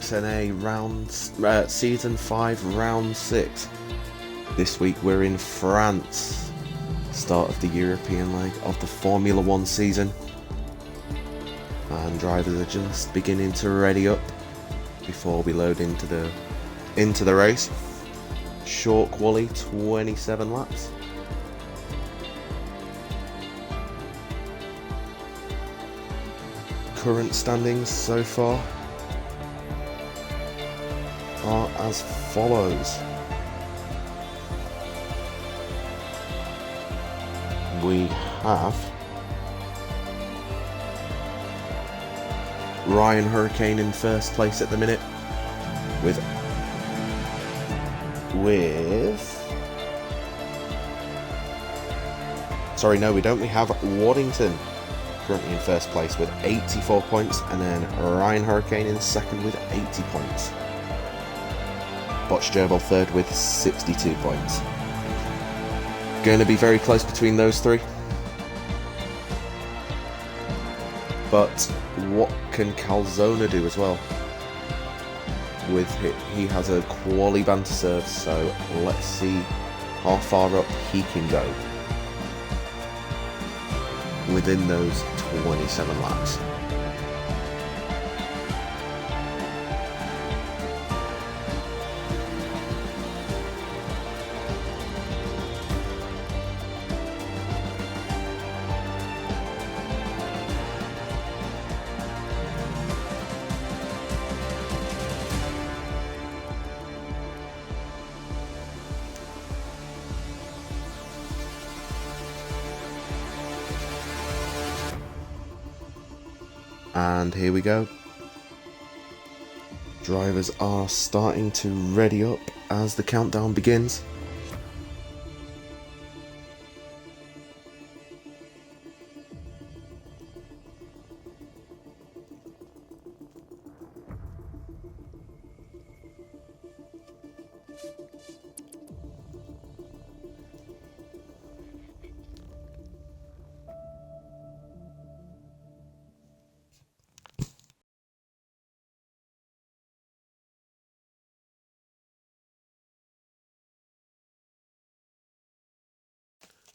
XNA Season 5 Round 6. This week we're in France, start of the European leg of the Formula 1 season, and drivers are just beginning to ready up before we load into the race. Short quali, 27 laps. Current standings so far are as follows. We have Ryan Hurricane in first place at the minute with sorry, no, we don't. We have Waddington currently in first place with 84 points, and then Ryan Hurricane in second with 80 points. Botch Gerbil third with 62 points. Going to be very close between those three. But what can Calzona do as well? He has a quali ban to serve, so let's see how far up he can go within those 27 laps. And here we go. Drivers are starting to ready up as the countdown begins.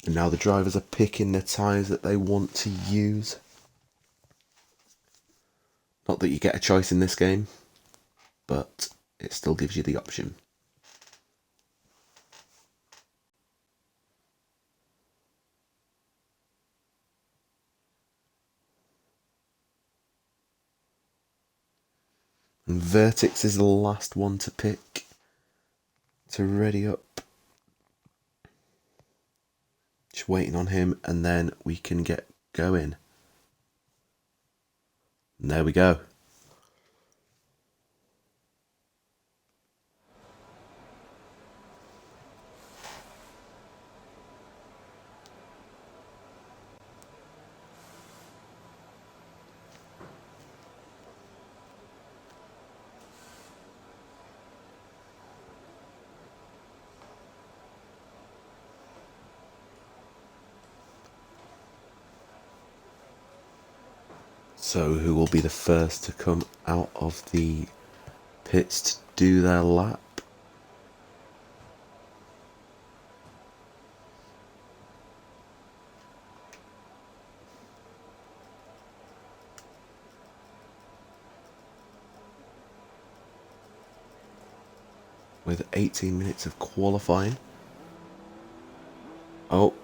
And now the drivers are picking the tyres that they want to use. Not that you get a choice in this game, but it still gives you the option. And Vertix is the last one to pick to ready up. Just waiting on him, and then we can get going. And there we go. So who will be the first to come out of the pits to do their lap? With 18 minutes of qualifying. Oh,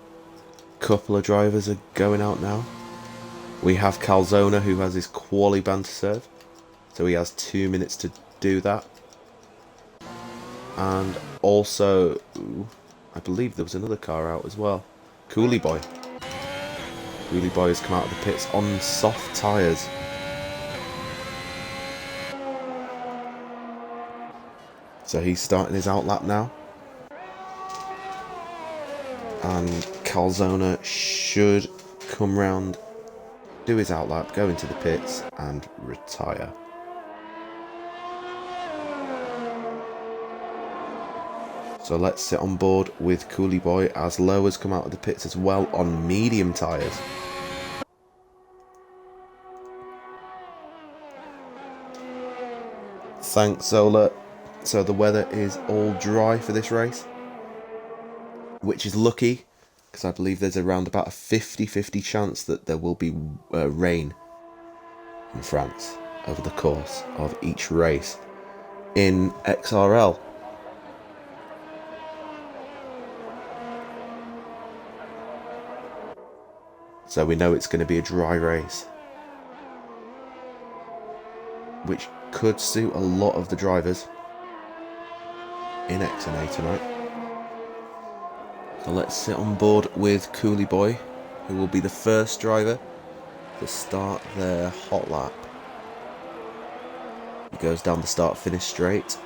couple of drivers are going out now. We have Calzona, who has his quali ban to serve, so he has 2 minutes to do that. And also, I believe there was another car out as well. Coolie Boy. Coolie Boy has come out of the pits on soft tyres. So he's starting his outlap now. And Calzona should come round, do his outlap, go into the pits and retire. So let's sit on board with Coolie Boy as Lowe has come out of the pits as well on medium tyres. Thanks, Zola. So the weather is all dry for this race, which is lucky, because I believe there's around about a 50-50 chance that there will be rain in France over the course of each race in XRL. So we know it's going to be a dry race, which could suit a lot of the drivers in XNA tonight. So let's sit on board with Coolie Boy, who will be the first driver to start their hot lap. He goes down the start-finish straight.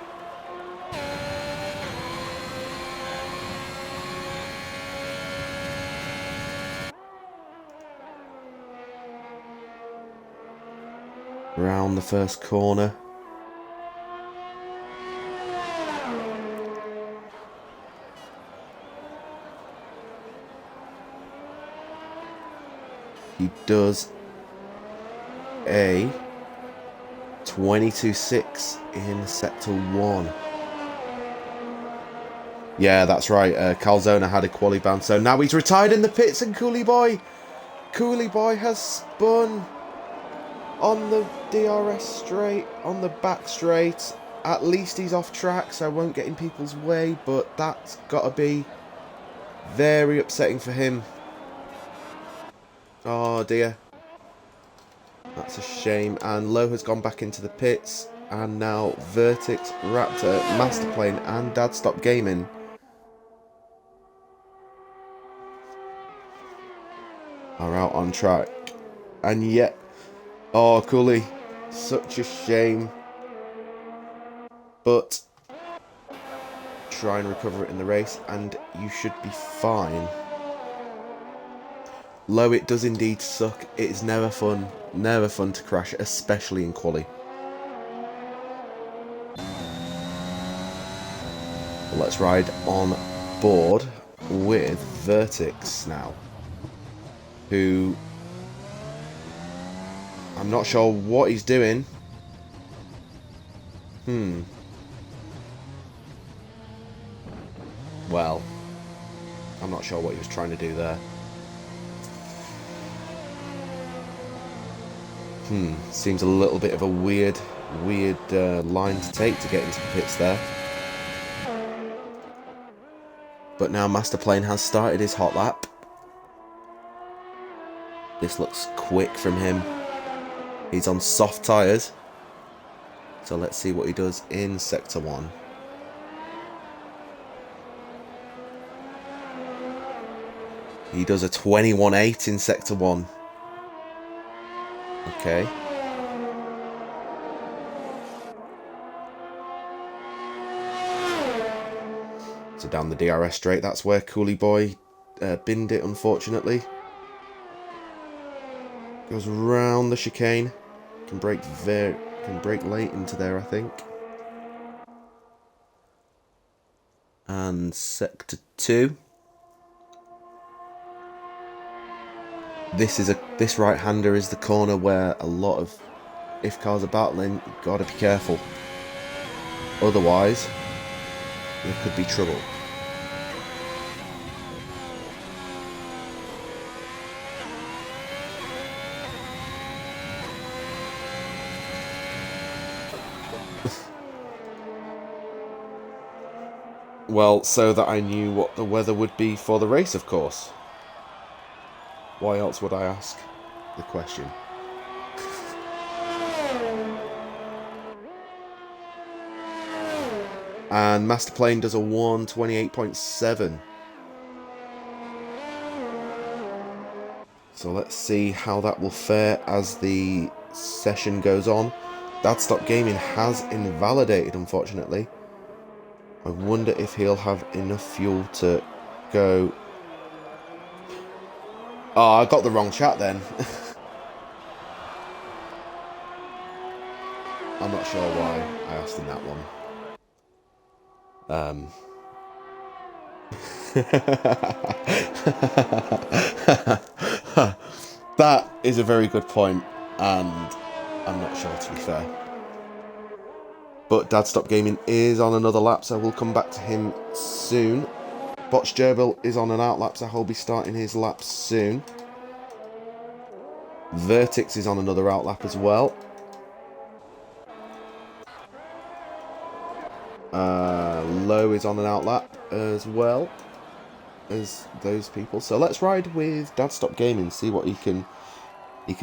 Round the first corner. He does a 22.6 in Sector 1. Yeah, that's right. Calzona had a quali ban, so now he's retired in the pits, and Coolie Boy has spun on the DRS straight, on the back straight. At least he's off track, so I won't get in people's way, but that's got to be very upsetting for him. Oh dear. That's a shame. And Lowe has gone back into the pits, and now Vertix, Raptor, Masterplane and Dad Stop Gaming are out on track. And yet, oh Cooley, such a shame. But try and recover it in the race and you should be fine. Low, it does indeed suck. It is never fun to crash, especially in quali. Well, let's ride on board with Vertix now, who I'm not sure what he's doing. Well, I'm not sure what he was trying to do there. Seems a little bit of a weird line to take to get into the pits there. But now Masterplane has started his hot lap. This looks quick from him. He's on soft tyres. So let's see what he does in Sector 1. He does a 21.8 in Sector 1. Okay. So down the DRS straight, that's where Coolie Boy binned it, unfortunately. Goes round the chicane. Can brake late into there, I think. And Sector 2. This right-hander is the corner where a lot of, if cars are battling, you've got to be careful. Otherwise, there could be trouble. Well, so that I knew what the weather would be for the race, of course. Why else would I ask the question? And Masterplane does a 1:28.7. So let's see how that will fare as the session goes on. Dad Stop Gaming has invalidated, unfortunately. I wonder if he'll have enough fuel to go. Oh, I got the wrong chat then. I'm not sure why I asked him that one. That is a very good point, and I'm not sure, to be fair. But Dad Stop Gaming is on another lap, so we'll come back to him soon. Botch Gerbil is on an out lap, so he'll be starting his lap soon. Vertix is on another out lap as well. Low is on an out lap as well as those people. So let's ride with Dad Stop Gaming, see what he can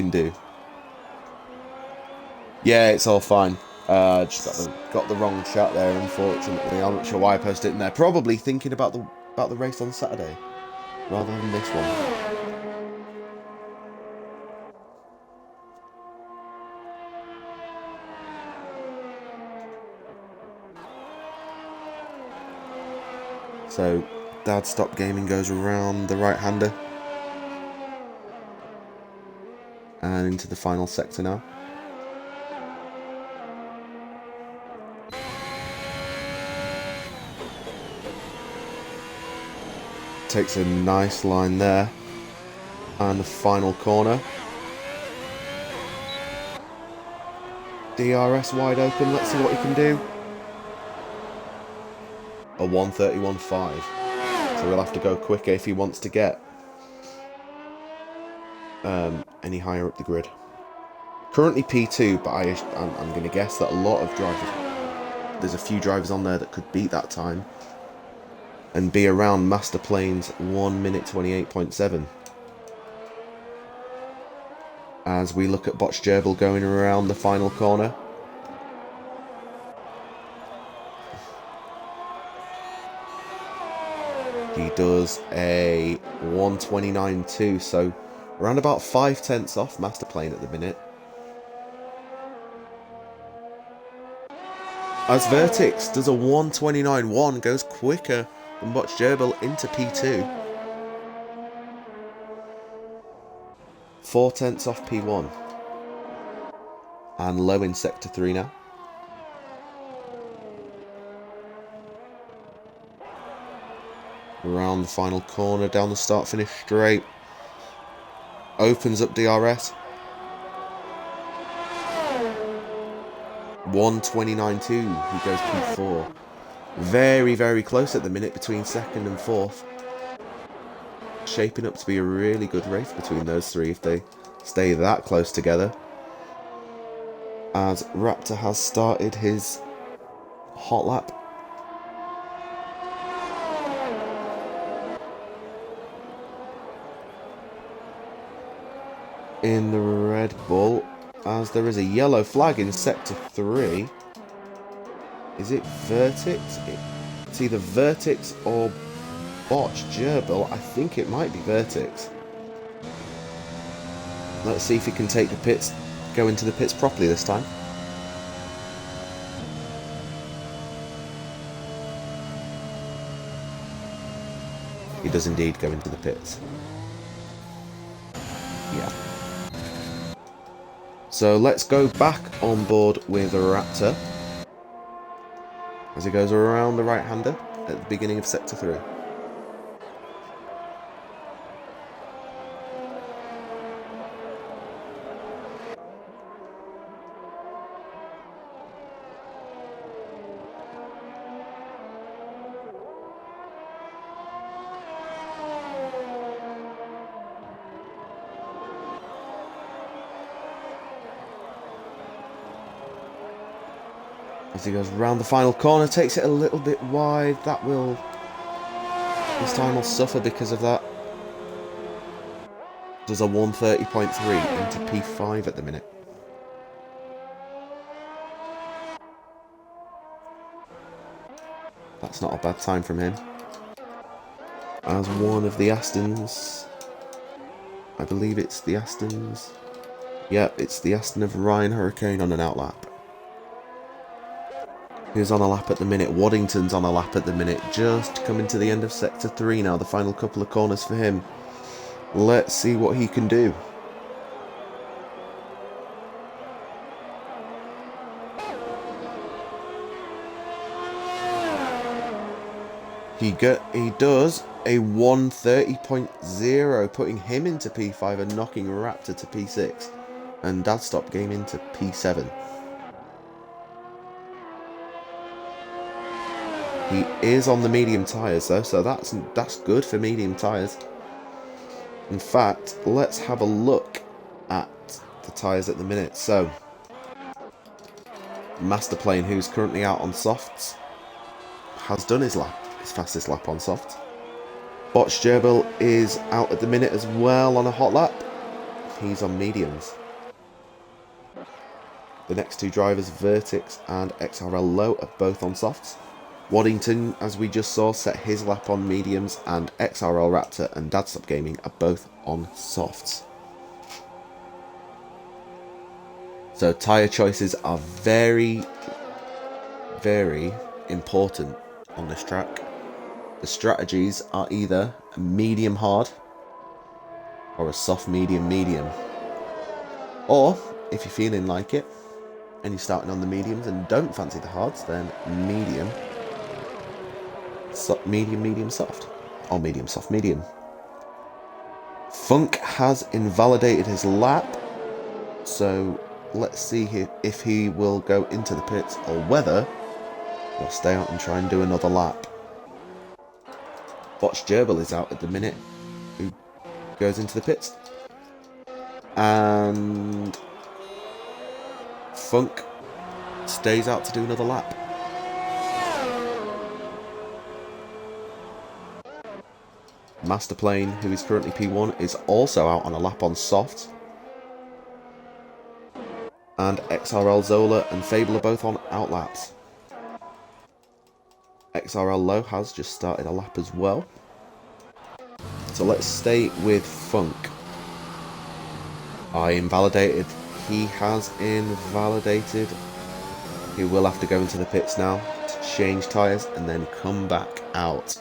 do. Yeah, it's all fine. Just got the wrong chat there, unfortunately. I'm not sure why I posted it in there. Probably thinking about the race on Saturday rather than this one. So, Dad Stop Gaming goes around the right-hander and into the final sector now. Takes a nice line there. And the final corner. DRS wide open, let's see what he can do. A 1:31.5. So we'll have to go quicker if he wants to get any higher up the grid. Currently P2, but I'm going to guess that a lot of drivers, there's a few drivers on there that could beat that time and be around Master Plane's 1 minute 28.7. As we look at Botch Gerbil going around the final corner. He does a 1:29.2, so around about 5/10 off Master Plane at the minute. As Vertix does a 1:29.1, goes quicker than Botch Gerbil into P2. 4/10 off P1. And Low in Sector 3 now. Around the final corner, down the start-finish straight. Opens up DRS. 1:29.2, he goes P4. Very, very close at the minute between second and fourth. Shaping up to be a really good race between those three if they stay that close together. As Raptor has started his hot lap. In the Red Bull, as there is a yellow flag in Sector 3. Is it Vertix? It's either Vertix or Botch Gerbil. I think it might be Vertix. Let's see if he can take the pits, go into the pits properly this time. He does indeed go into the pits. Yeah. So let's go back on board with Raptor as he goes around the right-hander at the beginning of Sector 3. As he goes around the final corner, takes it a little bit wide. That will, this time will suffer because of that. Does a 1:30.3 into P5 at the minute. That's not a bad time from him. As one of the Astons, I believe it's the Astons. Yep, it's the Aston of Ryan Hurricane on an outlap. Who's on a lap at the minute? Waddington's on a lap at the minute. Just coming to the end of Sector 3 now. The final couple of corners for him. Let's see what he can do. He does a 1:30.0, putting him into P5 and knocking Raptor to P6. And Dad Stop Game into P7. He is on the medium tyres though, so that's good for medium tyres. In fact, let's have a look at the tyres at the minute. So, Masterplane, who's currently out on softs, has done his fastest lap on softs. Botch Gerbil is out at the minute as well on a hot lap. He's on mediums. The next two drivers, Vertix and XRL Low, are both on softs. Waddington, as we just saw, set his lap on mediums, and XRL Raptor and Dadstop Gaming are both on softs. So tyre choices are very, very important on this track. The strategies are either a medium hard or a soft medium medium. Or, if you're feeling like it, and you're starting on the mediums and don't fancy the hards, then medium, medium, soft. Or medium, soft, medium. Funk has invalidated his lap, so let's see if he will go into the pits or whether he'll stay out and try and do another lap. Botch Gerbil is out at the minute, who goes into the pits. And Funk stays out to do another lap. Masterplane, who is currently P1, is also out on a lap on soft. And XRL Zola and Fable are both on out laps. XRL Low has just started a lap as well. So let's stay with Funk. I invalidated. He has invalidated. He will have to go into the pits now to change tyres and then come back out.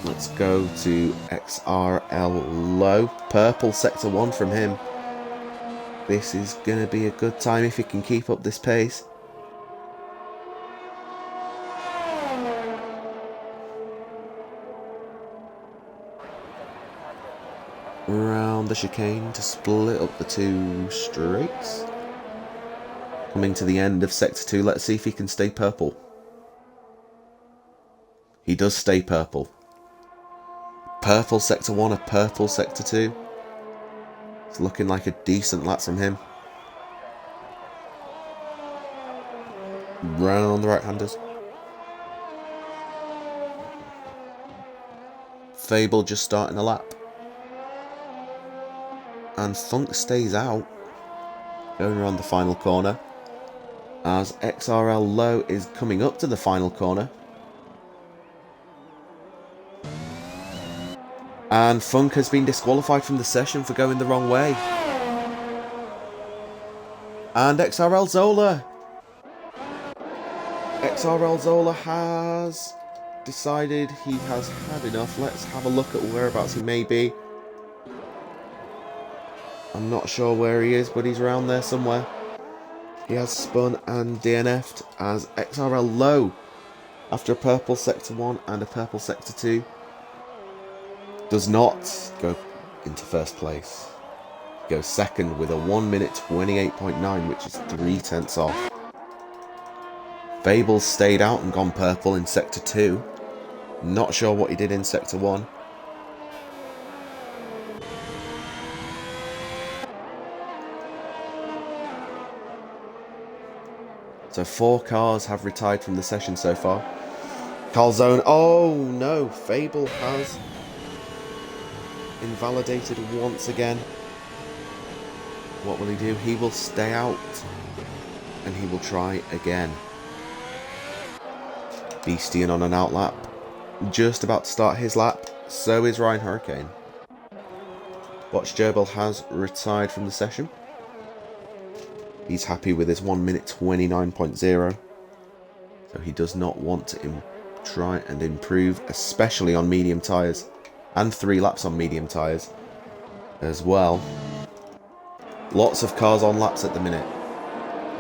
Let's go to XRL Low. Purple sector 1 from him. This is going to be a good time if he can keep up this pace. Around the chicane to split up the two straights. Coming to the end of sector 2, let's see if he can stay purple. He does stay purple. Purple sector 1, a purple sector 2. It's looking like a decent lap from him. Round the right-handers. Fable just starting a lap. And Funk stays out. Going around the final corner. As XRL Low is coming up to the final corner. And Funk has been disqualified from the session for going the wrong way. And XRL Zola. XRL Zola has decided he has had enough. Let's have a look at whereabouts he may be. I'm not sure where he is, but he's around there somewhere. He has spun and DNF'd as XRL Low, after a purple sector 1 and a purple sector 2, does not go into first place. He goes second with a 1 minute 28.9, which is 3/10 off. Fable stayed out and gone purple in sector 2. Not sure what he did in sector 1. So 4 cars have retired from the session so far. Calzone, oh no, Fable has invalidated once again. What will he do? He will stay out and he will try again. Beastian on an out lap. Just about to start his lap. So is Ryan Hurricane. Botch Gerbil has retired from the session. He's happy with his 1 minute 29.0. So he does not want to try and improve, especially on medium tyres. And 3 laps on medium tyres as well. Lots of cars on laps at the minute.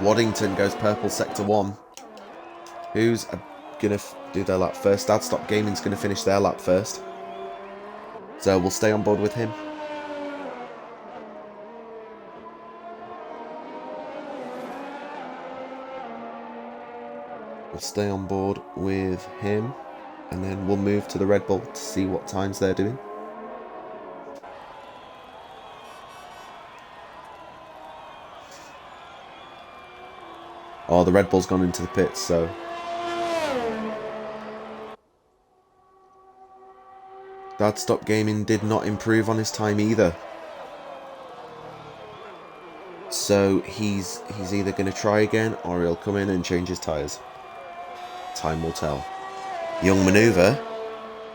Waddington goes purple sector 1. Who's going to do their lap first? Dadstop Gaming's going to finish their lap first. So we'll stay on board with him. We'll stay on board with him, and then we'll move to the Red Bull to see what times they're doing. Oh, the Red Bull's gone into the pits, so... Dad Stop Gaming did not improve on his time either. So he's either going to try again, or he'll come in and change his tyres. Time will tell. Young Maneuver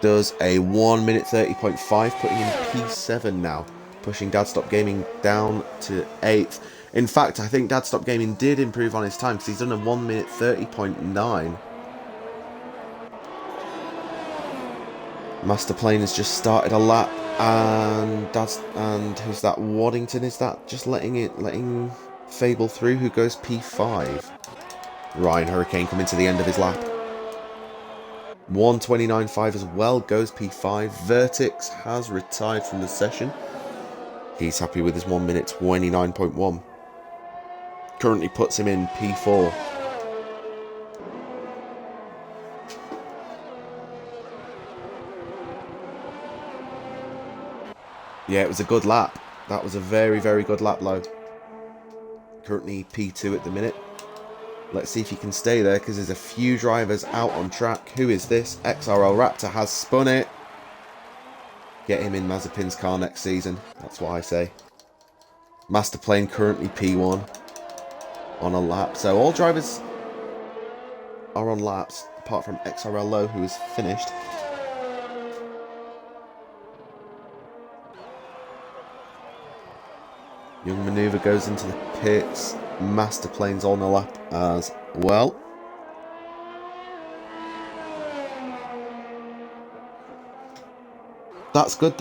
does a 1 minute 30.5, putting in P7 now, pushing Dad Stop Gaming down to 8th. In fact, I think Dad Stop Gaming did improve on his time, because he's done a 1 minute 30.9. Master Plane has just started a lap, and who's that? Waddington, is that just letting Fable through, who goes P5? Ryan Hurricane coming to the end of his lap. 1:29.5 as well, goes P5. Vertix has retired from the session. He's happy with his 1 minute 29.1. Currently puts him in P4. Yeah, it was a good lap. That was a very, very good lap, Low. Currently P2 at the minute. Let's see if he can stay there, because there's a few drivers out on track. Who is this? XRL Raptor has spun it. Get him in Mazepin's car next season. That's what I say. Master Plane currently P1 on a lap. So all drivers are on laps, apart from XRL Low, who is finished. Young Maneuver goes into the pits. Master Plane's on a lap as well. That's good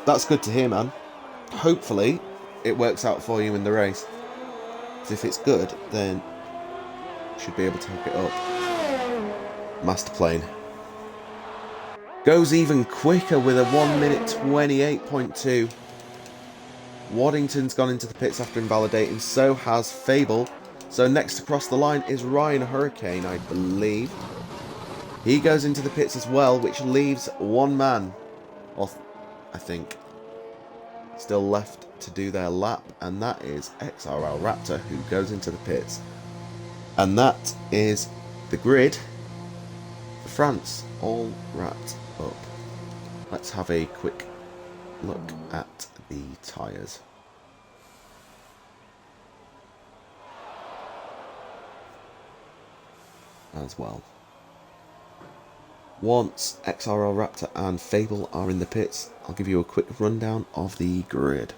that's good to hear, man. Hopefully it works out for you in the race. Because if it's good, then you should be able to hook it up. Master Plane goes even quicker with a 1 minute 28.2. Waddington's gone into the pits after invalidating, so has Fable. So next across the line is Ryan Hurricane, I believe. He goes into the pits as well, which leaves one man, or I think, still left to do their lap, and that is XRL Raptor, who goes into the pits. And that is the grid for France, all wrapped up. Let's have a quick look at the tyres. As well. Once XRL Raptor and Fable are in the pits, I'll give you a quick rundown of the grid.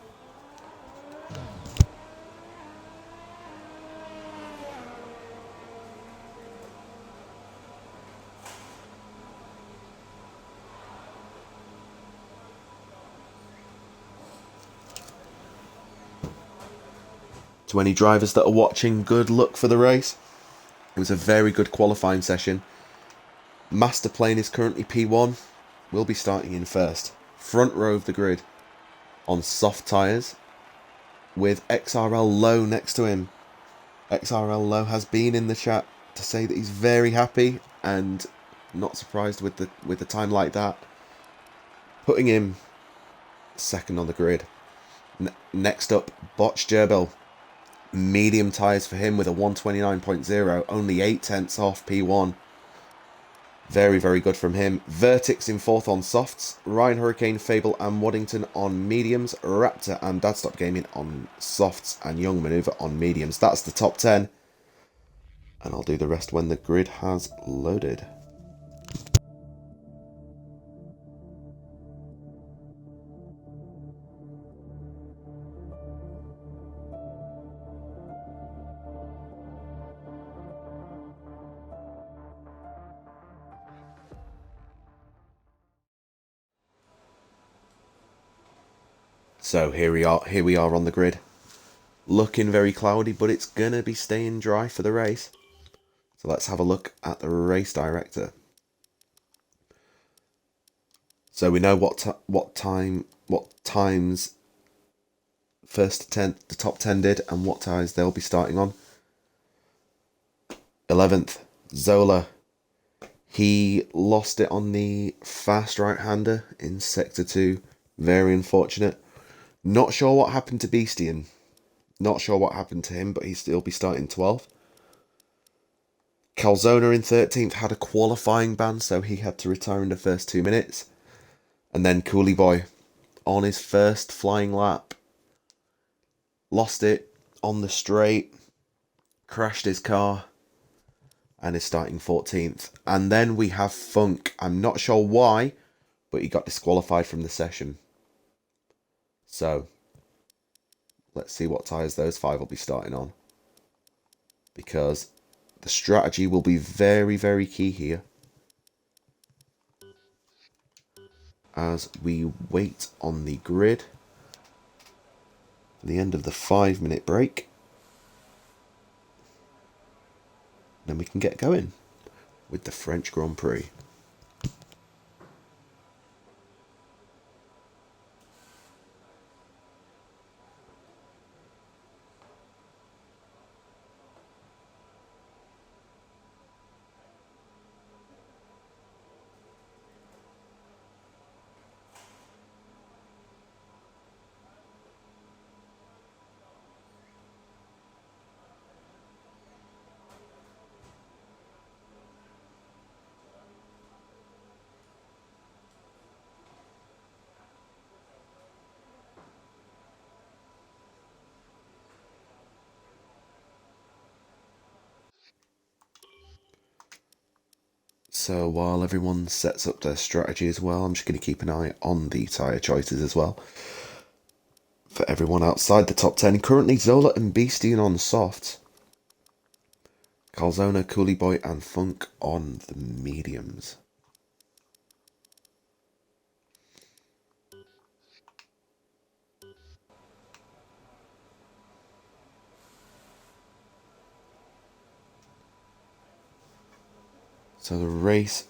To any drivers that are watching, good luck for the race. It was a very good qualifying session. Master Plane is currently P1. Will be starting in first. Front row of the grid on soft tyres with XRL Low next to him. XRL Low has been in the chat to say that he's very happy and not surprised with the time like that. Putting him second on the grid. Next up, Botch Gerbil. Medium tyres for him with a 129.0, only 8 tenths off P1. Very, very good from him. Vertix in fourth on softs. Ryan Hurricane, Fable and Waddington on mediums. Raptor and Dad Stop Gaming on softs. And Young Maneuver on mediums. That's the top 10. And I'll do the rest when the grid has loaded. So here we are on the grid. Looking very cloudy, but it's going to be staying dry for the race. So let's have a look at the race director. So we know what times first to 10th, the top 10 did, and what times they'll be starting on. 11th, Zola, he lost it on the fast right-hander in Sector 2. Very unfortunate. Not sure what happened to Beastian. Not sure what happened to him, but he'll be starting 12th. Calzona in 13th had a qualifying ban, so he had to retire in the first 2 minutes. And then Coolie Boy, on his first flying lap, lost it on the straight, crashed his car, and is starting 14th. And then we have Funk. I'm not sure why, but he got disqualified from the session. So, let's see what tyres those 5 will be starting on. Because the strategy will be very, very key here. As we wait on the grid for the end of the 5-minute break. Then we can get going with the French Grand Prix. So while everyone sets up their strategy as well, I'm just going to keep an eye on the tyre choices as well. For everyone outside the top 10, currently Zola and Beastian on softs. Calzona, Coolie Boy and Funk on the mediums. So the race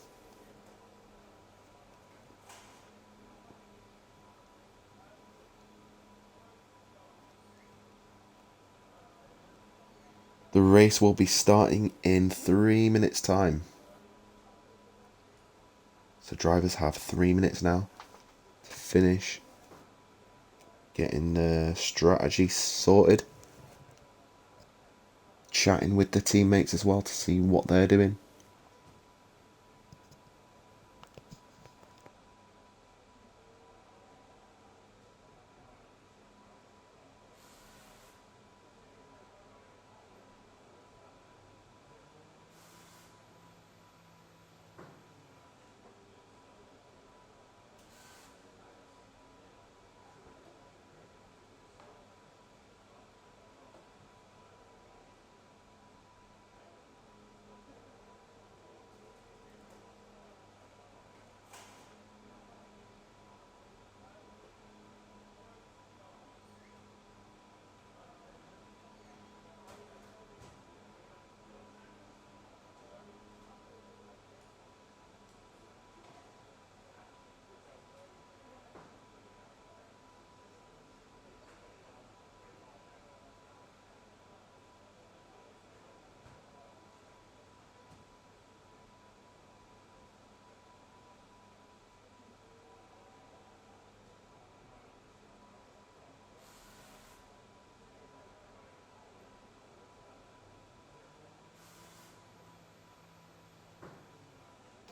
will be starting in 3 minutes time. So drivers have 3 minutes now to finish getting the strategy sorted. Chatting with the teammates as well to see what they're doing.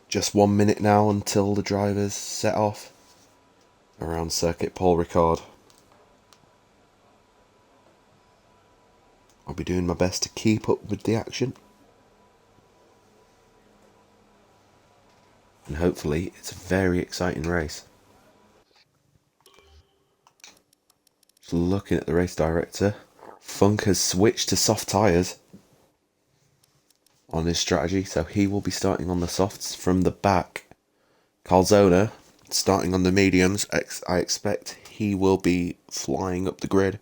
Just 1 minute now until the drivers set off around Circuit Paul Ricard. I'll be doing my best to keep up with the action. And hopefully it's a very exciting race. Just looking at the race director, Funk has switched to soft tyres on his strategy, so he will be starting on the softs from the back. Calzona starting on the mediums. I expect he will be flying up the grid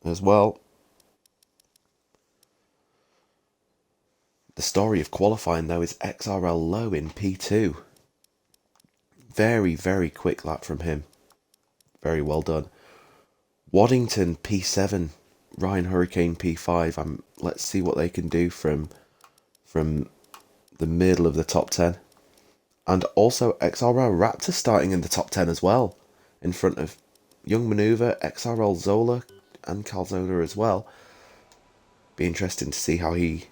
as well. The story of qualifying though is XRL Low in P2. Very, very quick lap from him. Very well done. Waddington P7, Ryan Hurricane P5. Let's see what they can do from from the middle of the top 10. And also XRL Raptor starting in the top 10 as well, in front of Young Maneuver, XRL Zola, and Calzona as well. Be interesting to see how he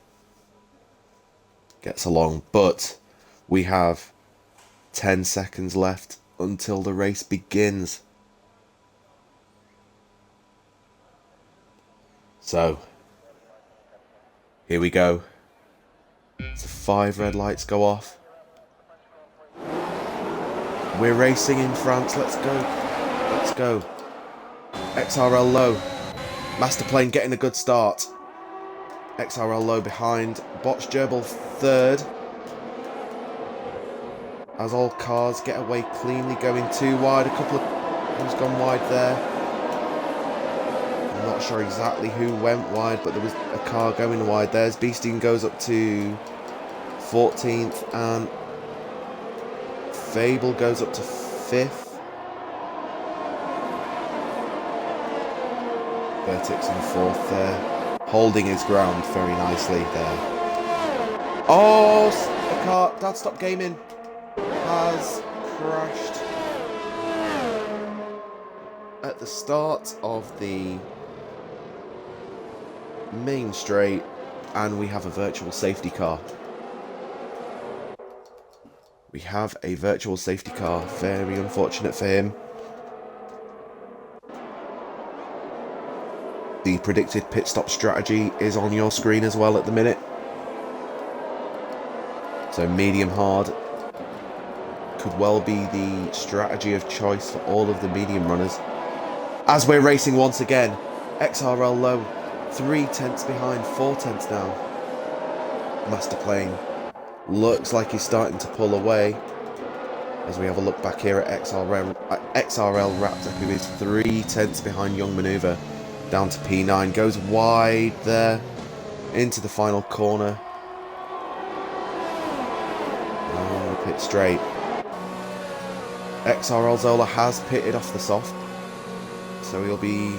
gets along. But we have 10 seconds left until the race begins. So, here we go. So 5 red lights go off. We're racing in France. Let's go. Let's go. XRL low. Master Plane getting a good start. XRL low behind. Botch Gerbil third. As all cars get away cleanly, going too wide. A couple of who's gone wide there. I'm not sure exactly who went wide, but there was a car going wide. There's Beasting goes up to 14th, and Fable goes up to 5th. Vertix in 4th there, holding his ground very nicely there. Oh, the car, Dad Stop Gaming has crashed at the start of the main straight, and we have a virtual safety car. We have a virtual safety car. Very unfortunate for him. The predicted pit stop strategy is on your screen as well at the minute. So medium hard could well be the strategy of choice for all of the medium runners. As we're racing once again, XRL low, 3 tenths behind, 4 tenths now. Master Plane looks like he's starting to pull away. As we have a look back here at XRL Raptor, who is 3 tenths behind Young Maneuver, down to P9, goes wide there into the final corner. Oh, pit straight. XRL Zola has pitted off the soft, so he'll be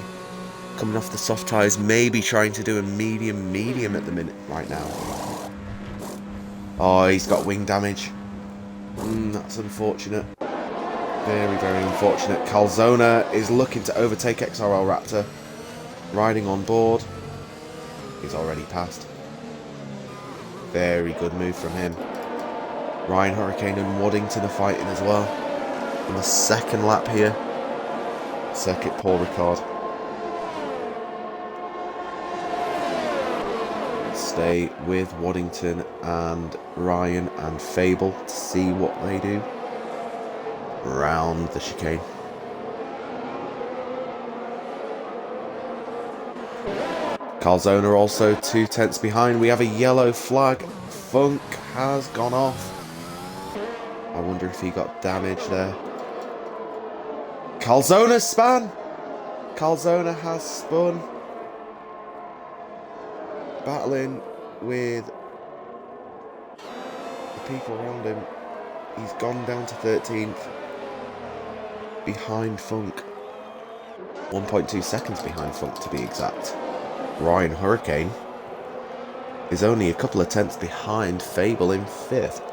coming off the soft tyres, maybe trying to do a medium at the minute right now. Oh, he's got wing damage. That's unfortunate. Very, very unfortunate. Calzona is looking to overtake XRL Raptor. Riding on board. He's already passed. Very good move from him. Ryan Hurricane and Waddington are fighting as well. On the second lap here. Circuit Paul Ricard. Stay with Waddington and Ryan and Fable to see what they do around the chicane. Calzona also 2 tenths behind. We have a yellow flag. Funk has gone off. I wonder if he got damage there. Calzona span. Calzona has spun. Battling with the people around him. He's gone down to 13th. Behind Funk. 1.2 seconds behind Funk to be exact. Ryan Hurricane is only a couple of tenths behind Fable in 5th.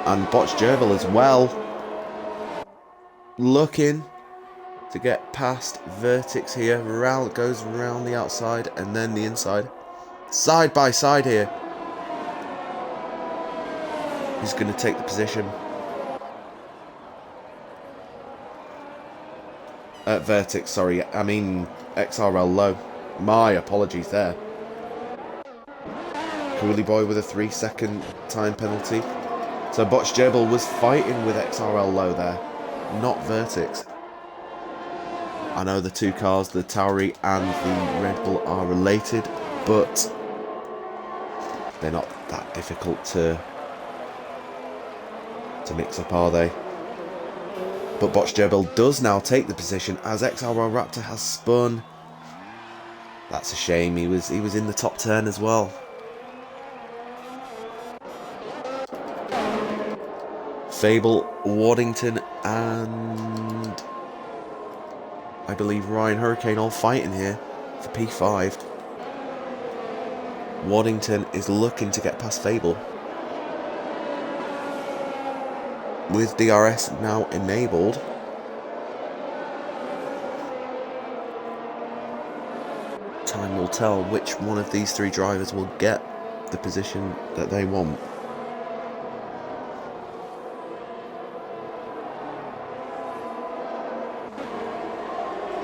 And Botch Gerbil as well. Looking to get past Vertix here. Goes around the outside and then the inside. Side by side here. He's going to take the position. Vertix, sorry. I mean XRL low. My apologies there. Coolie Boy with a 3-second time penalty. So Botch Gerbil was fighting with XRL low there, not Vertix. I know the two cars, the Tauri and the Red Bull, are related, but they're not that difficult to mix up, are they? But Botch Gerbil does now take the position as XRL Raptor has spun. That's a shame. He was in the top 10 as well. Fable, Waddington, and I believe Ryan Hurricane all fighting here for P5. Waddington is looking to get past Fable. With DRS now enabled, time will tell which one of these three drivers will get the position that they want.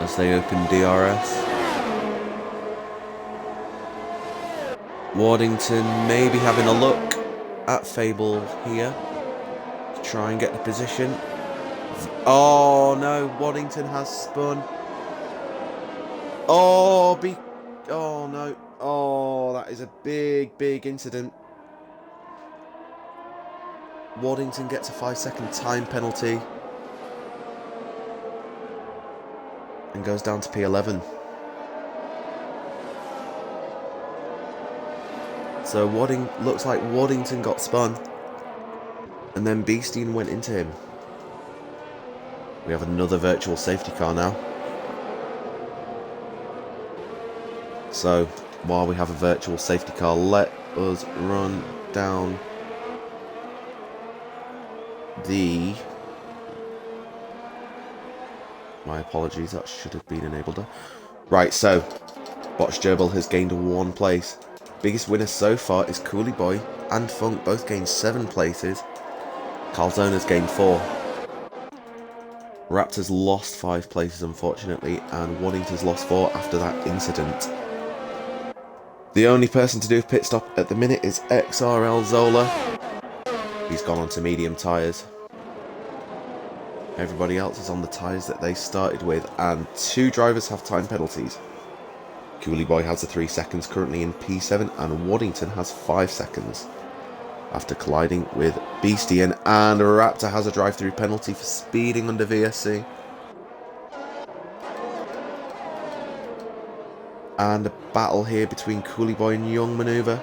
As they open DRS, Waddington maybe having a look at Fable here to try and get the position. Oh no, Waddington has spun. Oh no. Oh, that is a big incident. Waddington gets a 5-second time penalty and goes down to P11. So looks like Waddington got spun, and then Beastin went into him. We have another virtual safety car now. So while we have a virtual safety car, let us run down the... My apologies, that should have been enabled. Right, so Botch Gerbil has gained 1 place. Biggest winner so far is Coolie Boy and Funk, both gained 7 places. Calzone's gained 4. Raptor's lost 5 places unfortunately, and Waddington's lost 4 after that incident. The only person to do a pit stop at the minute is XRL Zola. He's gone on to medium tyres. Everybody else is on the tyres that they started with, and 2 drivers have time penalties. Coolie Boy has 3 seconds, currently in P7, and Waddington has 5 seconds after colliding with Beastian, and Raptor has a drive-through penalty for speeding under VSC. And a battle here between Coolie Boy and Young Maneuver.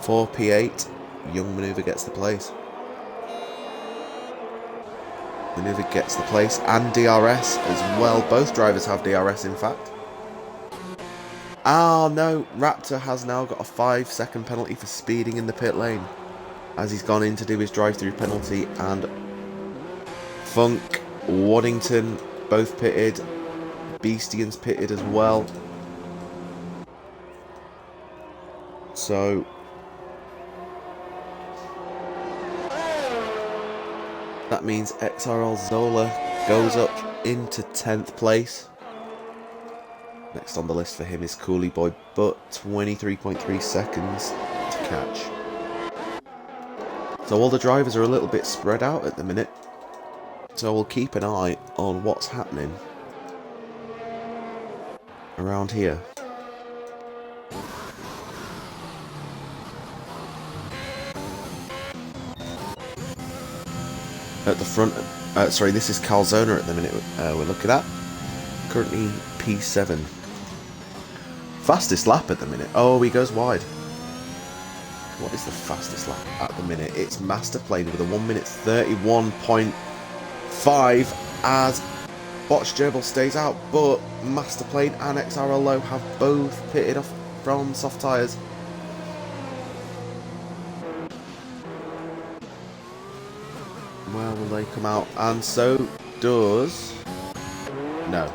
For P8, Young Maneuver gets the place. Maneuver gets the place, and DRS as well. Both drivers have DRS in fact. Oh no, Raptor has now got a 5-second penalty for speeding in the pit lane, as he's gone in to do his drive-through penalty, and Funk, Waddington both pitted, Beastian's pitted as well. So that means XRL Zola goes up into 10th place. Next on the list for him is Coolie Boy, but 23.3 seconds to catch. So all the drivers are a little bit spread out at the minute. So we'll keep an eye on what's happening around here. At the front, sorry, this is Calzona at the minute we're looking at. Currently P7. Fastest lap at the minute. Oh, he goes wide. What is the fastest lap at the minute? It's Masterplane with a 1 minute 31.5 as Botch Gerbil stays out, but Masterplane and XRL Low have both pitted off from soft tyres. Where will they come out? And so does... No.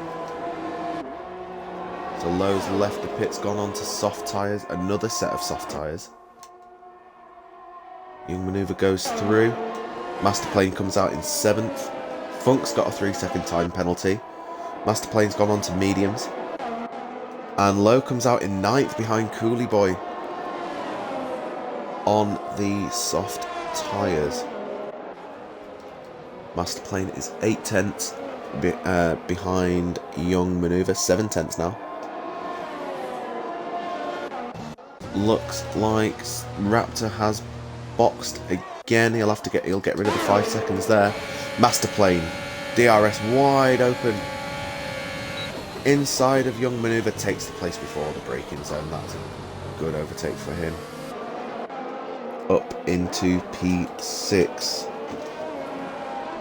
So Low's left the pits, gone on to soft tyres, another set of soft tyres. Young Maneuver goes through. Masterplane comes out in 7th. Funk's got a 3-second time penalty. Masterplane's gone on to mediums. And Low comes out in 9th behind Coolie Boy on the soft tyres. Masterplane is 8 tenths behind Young Maneuver, 7 tenths now. Looks like Raptor has boxed again. He'll get rid of the 5 seconds there. Masterplane, DRS wide open. Inside of Young Maneuver, takes the place before the braking zone. That's a good overtake for him. Up into P6.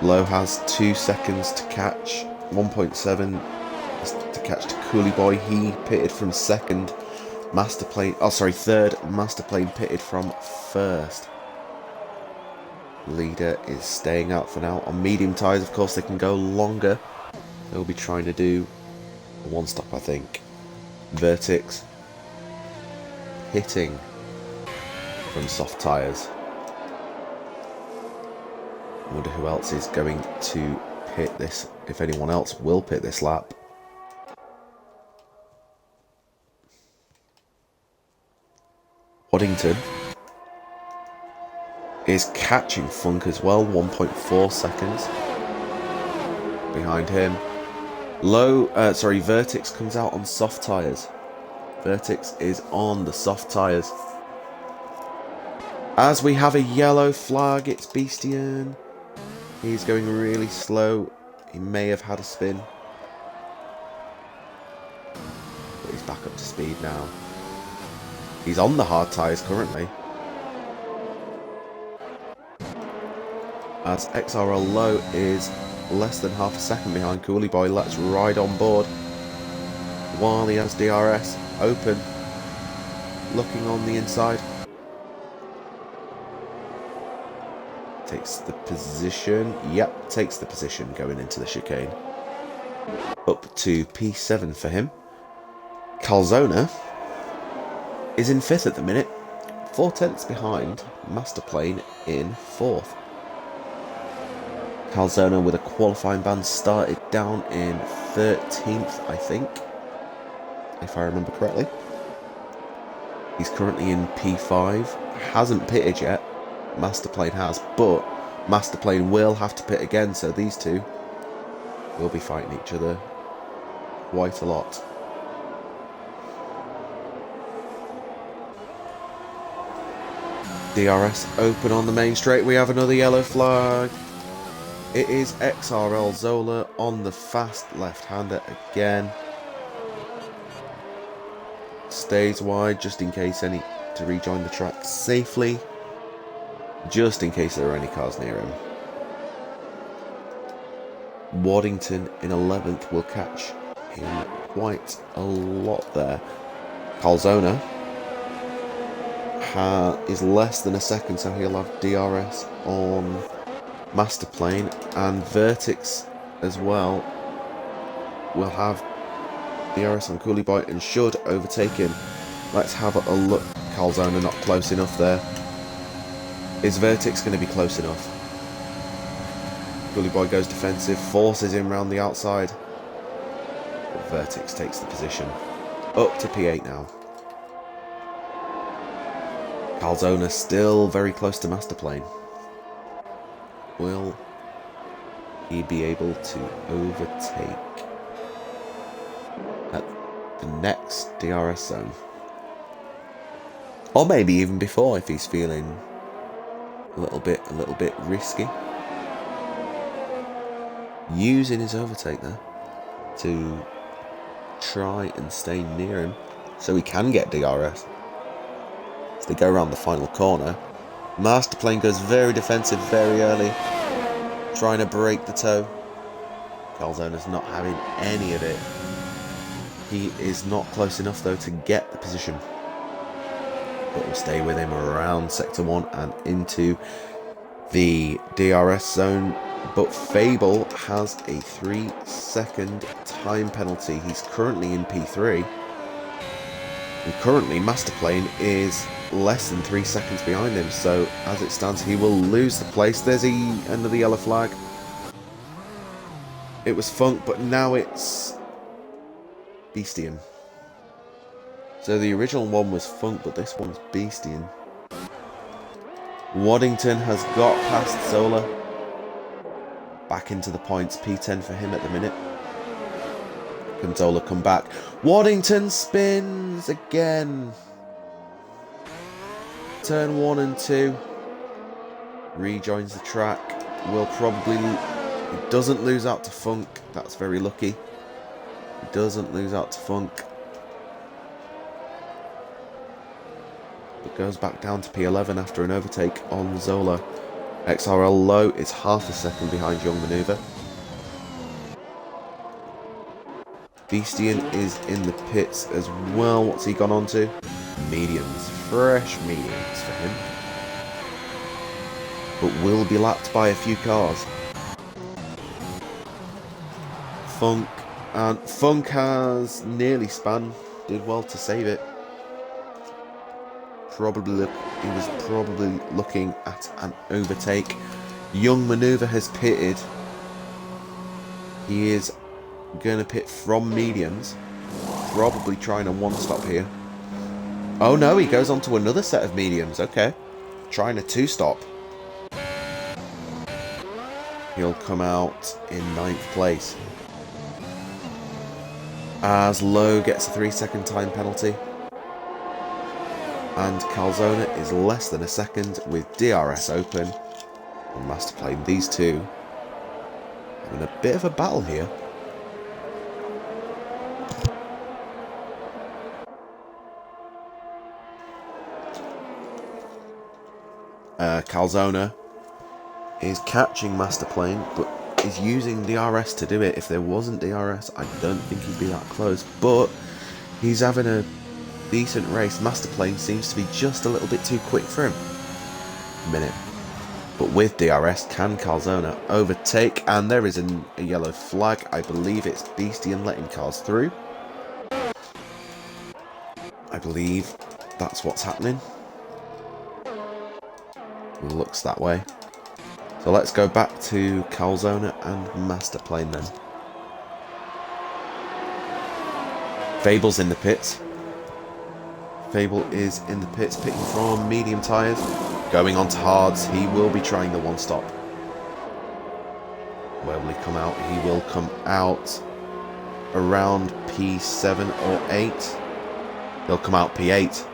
Low has 2 seconds to catch. 1.7 to catch to Coolie Boy. He pitted from 2nd. third. Masterplane pitted from first. Leader is staying out for now. On medium tyres, of course, they can go longer. They'll be trying to do a one stop, I think. Vertix pitting from soft tyres. I wonder who else is going to pit this, if anyone else will pit this lap. Waddington is catching Funk as well, 1.4 seconds behind him. Vertix comes out on soft tyres. Vertix is on the soft tyres. As we have a yellow flag, it's Beastian. He's going really slow. He may have had a spin. But he's back up to speed now. He's on the hard tyres currently. As XRL Low is less than half a second behind Coolie Boy. Let's ride on board. While he has DRS open. Looking on the inside. Takes the position. Yep, takes the position going into the chicane. Up to P7 for him. Calzona is in 5th at the minute. 4 tenths behind Masterplane in 4th. Calzona with a qualifying ban started down in 13th, I think. If I remember correctly. He's currently in P5. Hasn't pitted yet. Masterplane has, but Masterplane will have to pit again, so these two will be fighting each other quite a lot. DRS open on the main straight. We have another yellow flag. It is XRL Zola on the fast left-hander again. Stays wide just in case any to rejoin the track safely. Just in case there are any cars near him. Waddington in 11th will catch him quite a lot there. Calzona is less than a second, so he'll have DRS on Masterplane, and Vertix as well will have DRS on Coolie Boy and should overtake him. Let's have a look. Calzona not close enough there. Is Vertix going to be close enough? Coolie Boy goes defensive, forces him round the outside. But Vertix takes the position. Up to P8 now. Calzona still very close to Masterplane. Will he be able to overtake at the next DRS zone? Or maybe even before if he's feeling a little bit risky. Using his overtake there to try and stay near him so he can get DRS. As they go around the final corner, Masterplane goes very defensive very early, trying to break the toe. Calzona's not having any of it. He is not close enough though to get the position. But we'll stay with him around Sector 1 and into the DRS zone. But Fable has a 3-second time penalty. He's currently in P3. And currently Masterplane is less than 3 seconds behind him. So as it stands, he will lose the place. There's another yellow flag. It was Funk, but now it's Beastian. So the original one was Funk, but this one's Beastian. Waddington has got past Zola. Back into the points. P10 for him at the minute. Can Zola come back? Waddington spins again. Turn 1 and 2. Rejoins the track. Will probably... He doesn't lose out to Funk. That's very lucky. He doesn't lose out to Funk. But goes back down to P11 after an overtake on Zola. XRL Low is half a second behind Young Maneuver. Beastian is in the pits as well. What's he gone on to? Mediums. Fresh mediums for him. But will be lapped by a few cars. Funk. And Funk has nearly spun. Did well to save it. He was probably looking at an overtake. Young Maneuver has pitted. He is going to pit from mediums. Probably trying a one-stop here. Oh no, he goes on to another set of mediums. Okay. Trying a two-stop. He'll come out in 9th place. As Lowe gets a 3-second time penalty. And Calzona is less than a second with DRS open. And Masterplane, these two having a bit of a battle here. Calzona is catching Masterplane, but is using DRS to do it. If there wasn't DRS, I don't think he'd be that close. But he's having a decent race. Masterplane seems to be just a little bit too quick for him. Minute. But with DRS, can Calzona overtake? And there is a yellow flag. I believe it's Beastian letting cars through. I believe that's what's happening. Looks that way. So let's go back to Calzona and Masterplane then. Fable's in the pits. Fable is in the pits, picking from medium tyres. Going on to hards, he will be trying the one-stop. Where will he come out? He will come out around P7 or 8. He'll come out P8.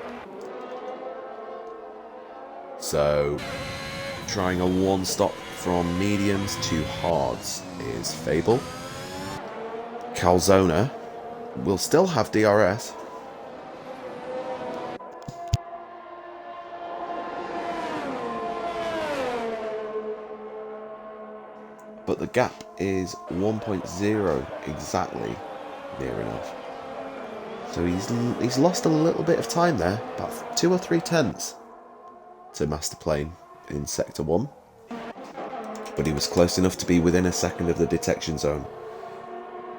So, trying a one-stop from mediums to hards is Fable. Calzona will still have DRS. But the gap is 1.0 exactly, near enough. So he's lost a little bit of time there, about 2 or 3 tenths to Masterplane in Sector 1. But he was close enough to be within a second of the detection zone.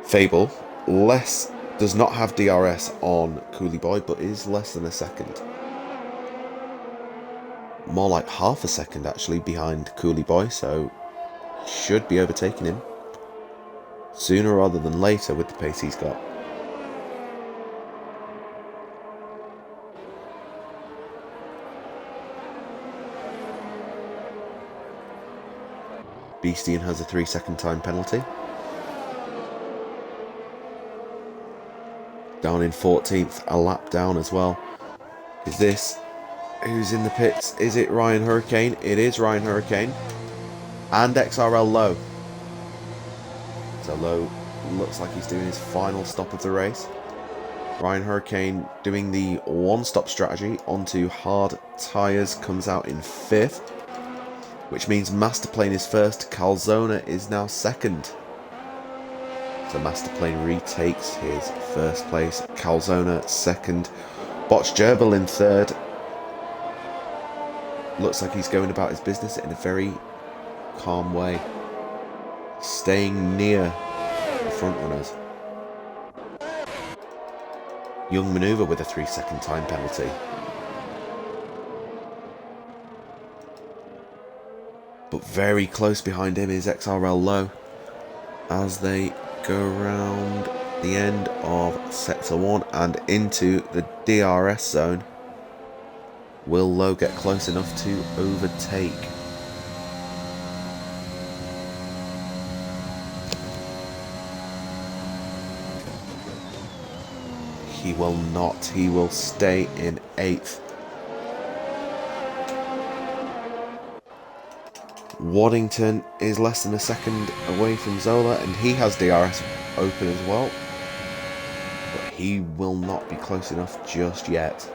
Fable, does not have DRS on Coolie Boy, but is less than a second. More like half a second actually behind Coolie Boy, so should be overtaking him sooner rather than later with the pace he's got. Beastian has a 3-second time penalty. Down in 14th, a lap down as well. Is this who's in the pits? Is it Ryan Hurricane? It is Ryan Hurricane. And XRL Lowe. So Lowe looks like he's doing his final stop of the race. Ryan Hurricane doing the one-stop strategy onto hard tyres, comes out in 5th. Which means Masterplane is first, Calzona is now second. So Masterplane retakes his first place, Calzona second. Botch Gerbil in third. Looks like he's going about his business in a very calm way. Staying near the front runners. Young Maneuver with a 3-second time penalty. But very close behind him is XRL Lowe as they go around the end of Sector 1 and into the DRS zone. Will Lowe get close enough to overtake? He will not. He will stay in 8th. Waddington is less than a second away from Zola, and he has DRS open as well. But he will not be close enough just yet.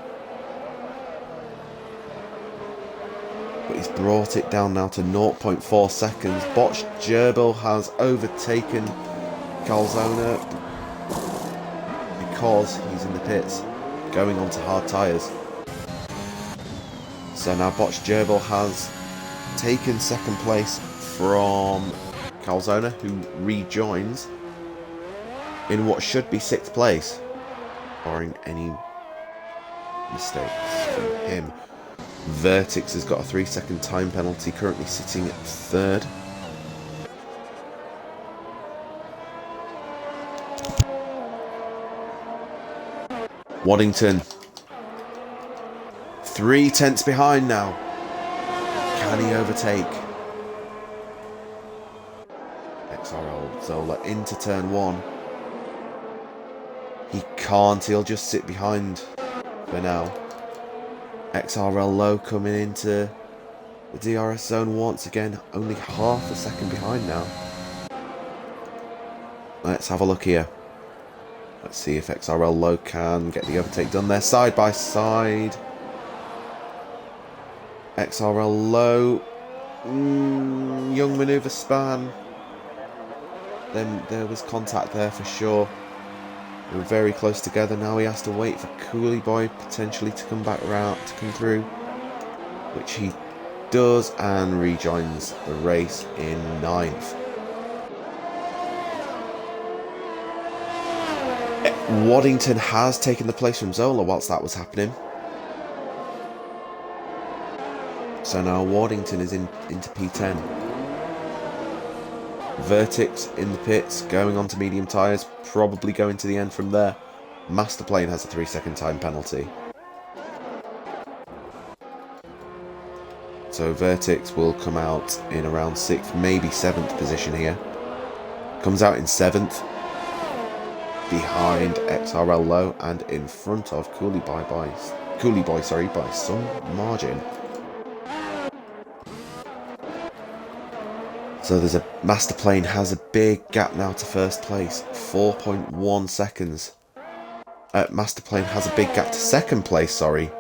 But he's brought it down now to 0.4 seconds. Botch Gerbil has overtaken Calzona. because he's in the pits, going on to hard tyres. So now Botched Gerbil has taken second place from Calzona, who rejoins in what should be 6th place, barring any mistakes from him. Vertix has got a 3-second time penalty, currently sitting at 3rd. Waddington, 3 tenths behind now. Can he overtake? XRL Zola into turn 1. He can't, he'll just sit behind for now. XRL Low coming into the DRS zone once again, only half a second behind now. Let's have a look here. Let's see if XRL Low can get the overtake done there, side by side. XRL Low, young manoeuvre span. Then there was contact there for sure. They were very close together. Now he has to wait for Coolie Boy potentially to come back around, to come through, which he does, and rejoins the race in 9th. Waddington has taken the place from Zola whilst that was happening. So now Waddington is into P10. Vertix in the pits, going on to medium tyres, probably going to the end from there. Masterplane has a 3-second time penalty. So Vertix will come out in around 6th, maybe 7th position here. Comes out in 7th, behind XRL Low and in front of Coolie Boy by some margin. So there's a Masterplane has a big gap now to 1st place, 4.1 seconds. Masterplane has a big gap to 2nd place, sorry.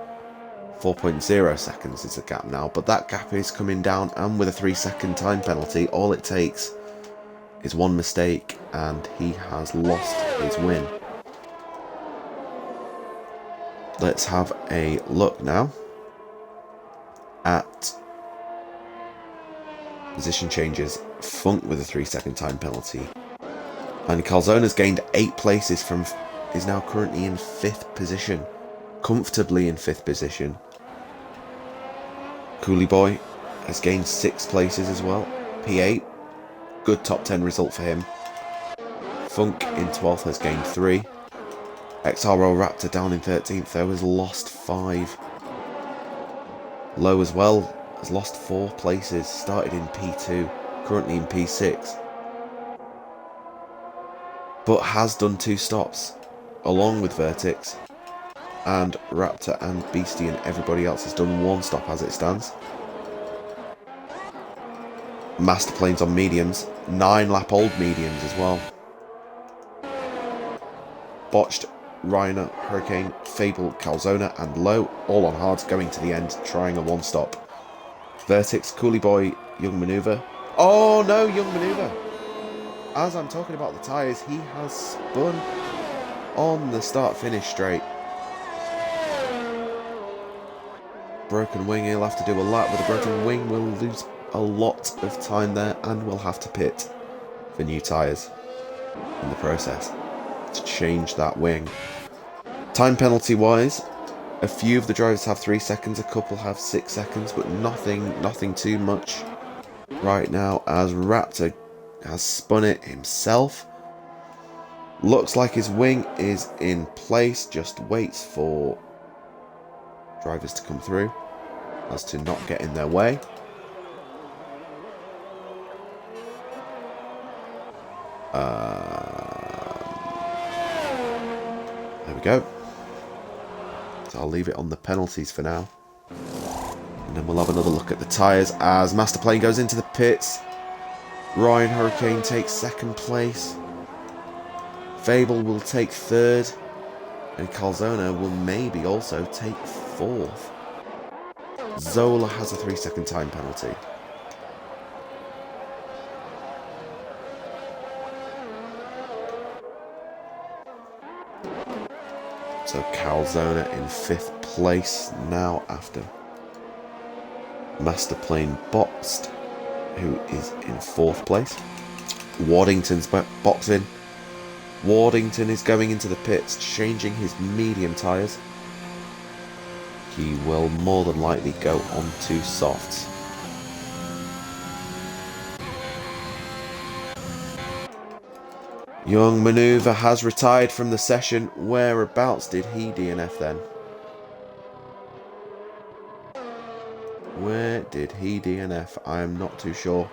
4.0 seconds is the gap now, but that gap is coming down, and with a 3-second time penalty, all it takes is one mistake and he has lost his win. Let's have a look now at position changes. Funk with a 3-second time penalty. And Calzona's gained 8 places is now currently in 5th position. Comfortably in 5th position. Coolie Boy has gained 6 places as well. P8. Good top 10 result for him. Funk in 12th has gained 3. XRO Raptor down in 13th though has lost 5. Low as well has lost 4 places, started in P2, currently in P6. But has done 2 stops, along with Vertix. And Raptor and Beastie and everybody else has done 1 stop as it stands. Masterplanes on mediums, 9-lap old mediums as well. Botched, Rhino, Hurricane, Fable, Calzona and Low, all on hards going to the end, trying a 1 stop. Vertix, Coolie Boy, Young Manoeuvre. Oh no, Young Manoeuvre! As I'm talking about the tyres, he has spun on the start-finish straight. Broken wing, he'll have to do a lap. With a broken wing, we'll lose a lot of time there and we'll have to pit for new tyres in the process to change that wing. Time penalty wise, a few of the drivers have 3 seconds, a couple have 6 seconds, but nothing too much right now, as Raptor has spun it himself. Looks like his wing is in place, just waits for drivers to come through as to not get in their way. There we go. So I'll leave it on the penalties for now. And then we'll have another look at the tyres as Masterplane goes into the pits. Ryan Hurricane takes 2nd place. Fable will take 3rd. And Calzona will maybe also take 4th. Zola has a 3-second time penalty. So Calzona in 5th place now after Master Plane boxed, who is in 4th place. Waddington's boxing. Waddington is going into the pits, changing his medium tyres. He will more than likely go on to softs. Young Manoeuvre has retired from the session. Whereabouts did he DNF then? Where did he DNF? I am not too sure.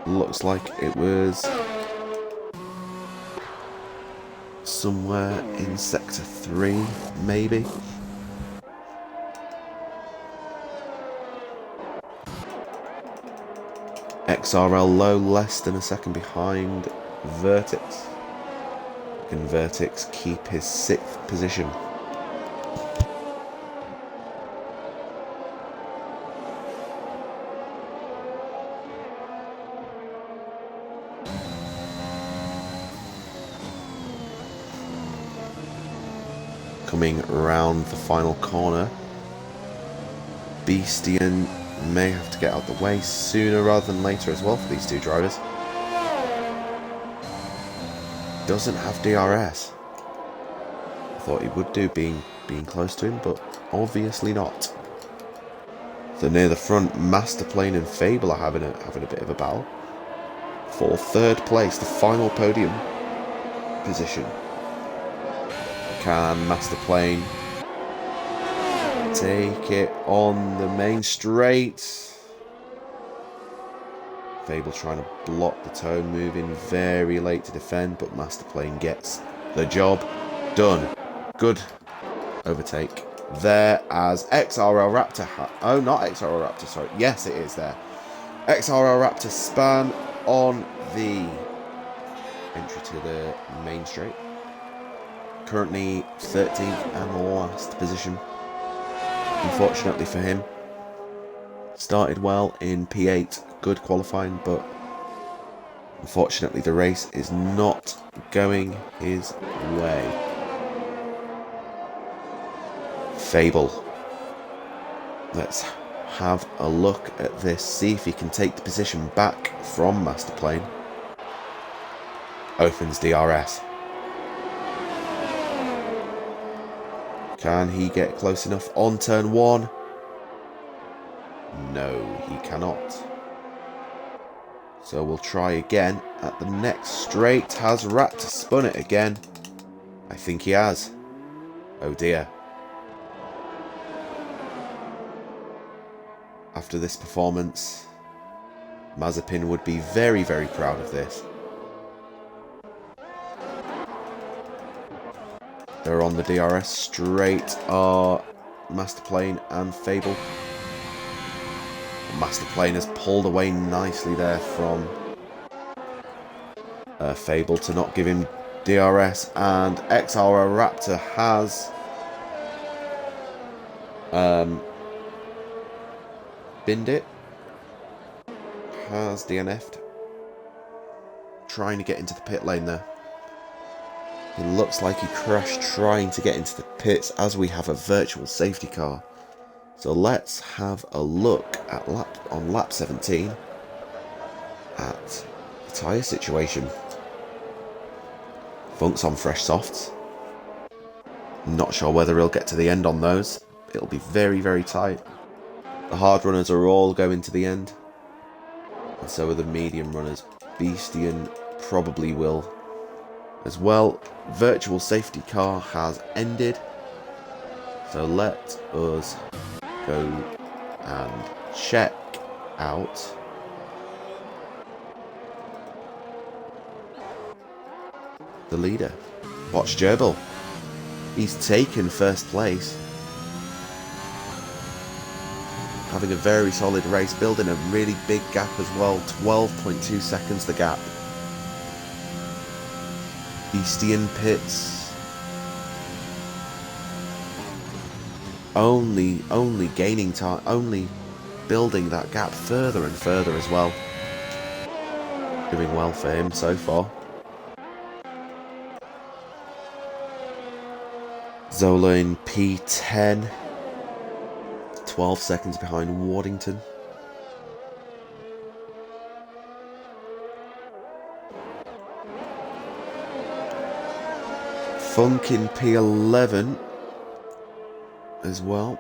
Looks like it was somewhere in Sector 3, maybe. XRL low, less than a second behind Vertix. Can Vertix keep his 6th position? Coming around the final corner, Beastian may have to get out the way sooner rather than later as well for these two drivers. Doesn't have DRS. I thought he would do being close to him, but obviously not. So near the front, Master Plane and Fable are having a bit of a battle for 3rd place, the final podium position. Can Master Plane take it on the main straight? Fable trying to block the toe, moving very late to defend, but Master Plane gets the job done. Good overtake there as XRL Raptor oh, not XRL Raptor, sorry. Yes, it is there. XRL Raptor span on the entry to the main straight. Currently 13th and last position. Unfortunately for him. Started well in P8, good qualifying, but unfortunately the race is not going his way. Fable. Let's have a look at this, see if he can take the position back from Master Plane. Opens DRS. Can he get close enough on turn 1? No, he cannot. So we'll try again at the next straight. Has Raptor spun it again? I think he has. Oh dear. After this performance, Mazepin would be very, very proud of this. They're on the DRS. Straight are Master Plane and Fable. Master Plane has pulled away nicely there from Fable to not give him DRS, and XR Raptor has binned it. Has DNF'd. Trying to get into the pit lane there. It looks like he crashed trying to get into the pits as we have a virtual safety car. So let's have a look at on lap 17 at the tyre situation. Funk's on fresh softs. Not sure whether he'll get to the end on those. It'll be very, very tight. The hard runners are all going to the end. And so are the medium runners. Beastian probably will as well. Virtual safety car has ended. So let us go and check out the leader, Watch Gerbil. He's taken first place, having a very solid race, building a really big gap as well. 12.2 seconds the gap. Beastian pits. Only gaining time, only building that gap further and further as well. Doing well for him so far. Zola in P10. 12 seconds behind Waddington. Funk in P11 as well.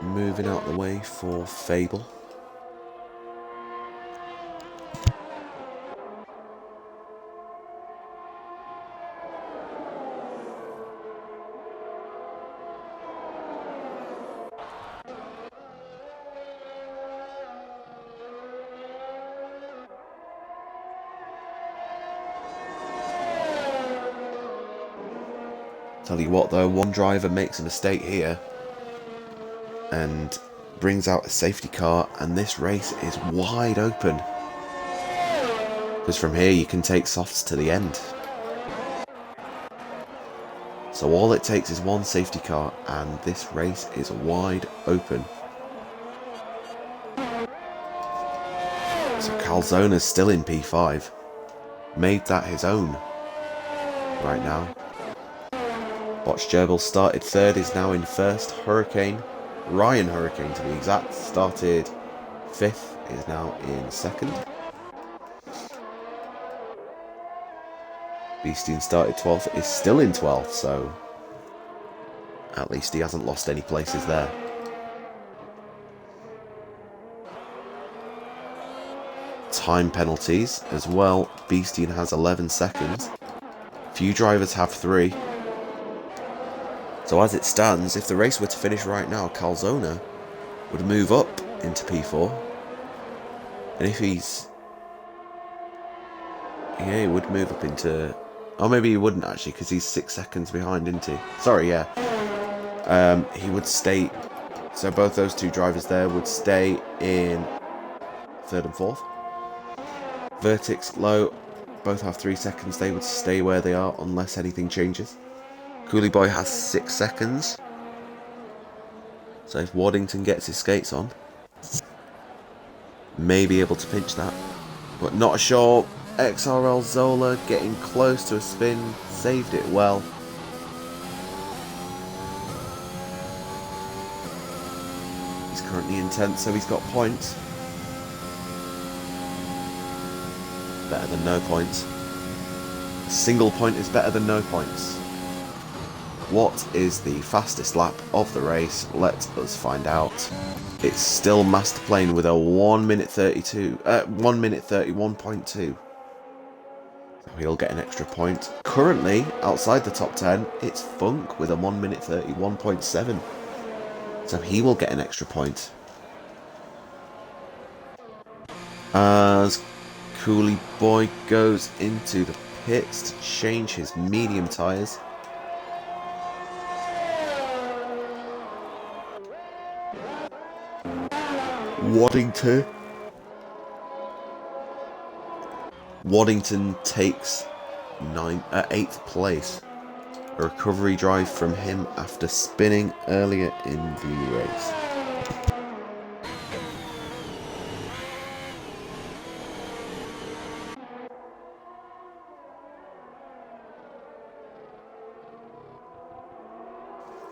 Moving out the way for Fable. Tell you what though, one driver makes a mistake here and brings out a safety car, and this race is wide open. Because from here you can take softs to the end. So all it takes is one safety car and this race is wide open. So Calzona's still in P5. Made that his own right now. Watch Gerbil started third, is now in first. Hurricane, Ryan Hurricane to be exact, started fifth, is now in second. Beastin started 12th, is still in 12th, so at least he hasn't lost any places there. Time penalties as well. Beastin has 11 seconds. Few drivers have 3. So as it stands, if the race were to finish right now, Calzona would move up into P4. And if he's... yeah, he would move up into... oh, maybe he wouldn't actually, because he's 6 seconds behind, isn't he? Sorry, yeah. He would stay... so both those two drivers there would stay in 3rd and 4th. Vertix, Low, both have 3 seconds. They would stay where they are unless anything changes. Coolie Boy has 6 seconds. So if Waddington gets his skates on, may be able to pinch that. But not sure. XRL Zola getting close to a spin. Saved it well. He's currently in 10th, so he's got points. Better than no points. A single point is better than no points. What is the fastest lap of the race? Let us find out. It's still Master Plane with a 1 minute 32, 1 minute 31.2. So he'll get an extra point. Currently, outside the top 10, it's Funk with a 1 minute 31.7. So he will get an extra point. As Coolie Boy goes into the pits to change his medium tyres. Waddington takes 8th place. A recovery drive from him after spinning earlier in the race.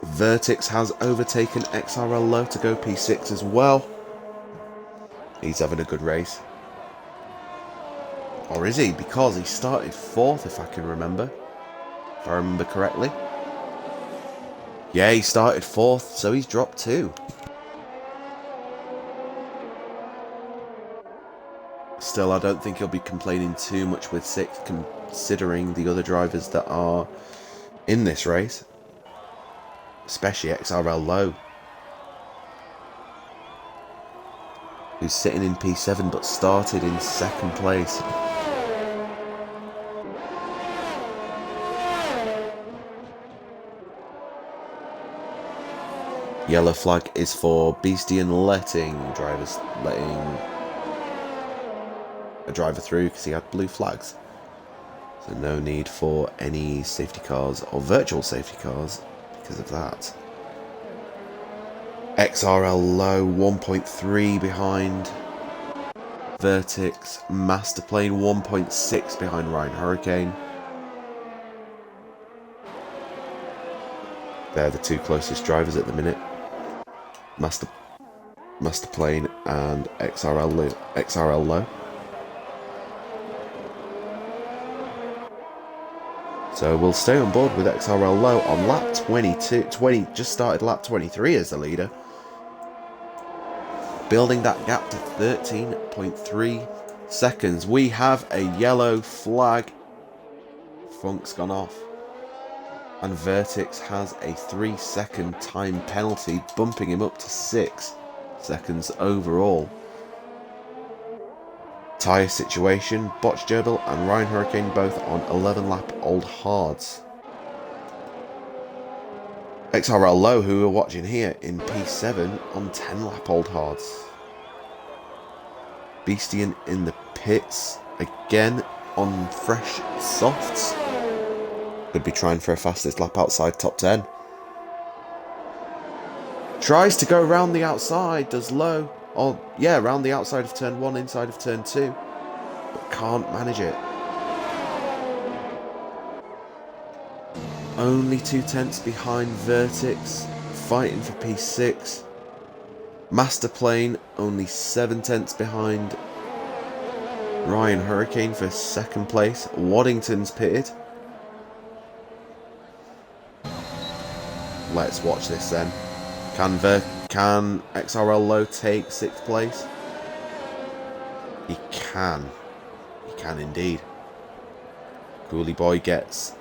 Vertix has overtaken XRL Low to go P6 as well. He's having a good race. Or is he? Because he started 4th, if I can remember. If I remember correctly. Yeah, he started 4th, so he's dropped 2. Still, I don't think he'll be complaining too much with 6th, considering the other drivers that are in this race. Especially XRL Low, who's sitting in P7 but started in 2nd place. Yellow flag is for Beastian letting a driver through because he had blue flags. So no need for any safety cars or virtual safety cars because of that. XRL Low 1.3 behind Vertix, Masterplane 1.6 behind Ryan Hurricane. They're the two closest drivers at the minute. Masterplane and XRL Low. So we'll stay on board with XRL Low on lap 22, just started lap 23 as the leader. Building that gap to 13.3 seconds. We have a yellow flag. Funk's gone off. And Vertix has a 3-second time penalty, bumping him up to 6 seconds overall. Tyre situation, Botch Gerbil and Ryan Hurricane both on 11 lap old hards. XRL Low, who we're watching here, in P7 on 10 lap old hards. Beastian in the pits, again on fresh softs. Could be trying for a fastest lap outside top 10. Tries to go round the outside, does Low. Oh, yeah, round the outside of turn 1, inside of turn 2. But can't manage it. Only 2 tenths behind Vertix, fighting for P6. Masterplane only 7 tenths behind Ryan Hurricane for 2nd place. Waddington's pitted. Let's watch this then. Can XRL Low take 6th place? He can. He can indeed. Coolie Boy gets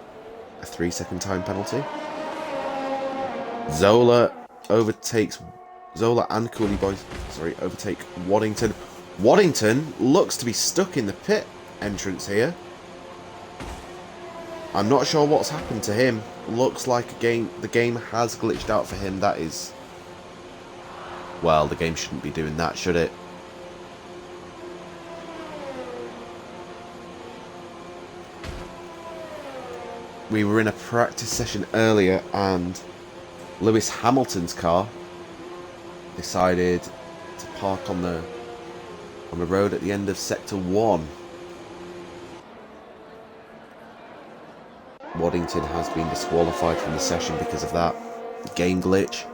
a 3-second time penalty. Zola and Coolie Boy, overtake Waddington. Waddington looks to be stuck in the pit entrance here. I'm not sure what's happened to him. Looks like the game has glitched out for him. That is... well, the game shouldn't be doing that, should it? We were in a practice session earlier and Lewis Hamilton's car decided to park on the road at the end of Sector 1. Waddington has been disqualified from the session because of that game glitch.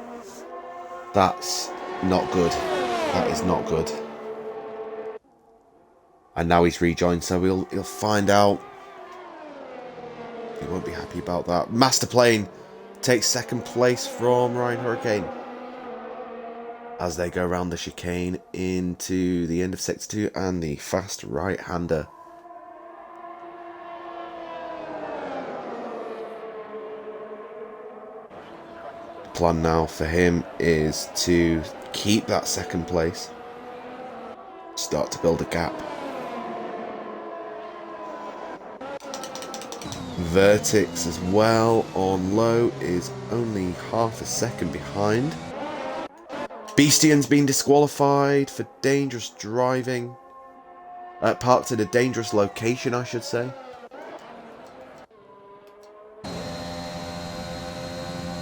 That's not good. That is not good. And now he's rejoined, so he'll find out. He won't be happy about that. Masterplane takes 2nd place from Ryan Hurricane as they go around the chicane into the end of Sector 2 and the fast right-hander. The plan now for him is to keep that 2nd place, start to build a gap. Vertix as well on low is only half a second behind. Beastian's been disqualified for dangerous driving. Parked in a dangerous location, I should say.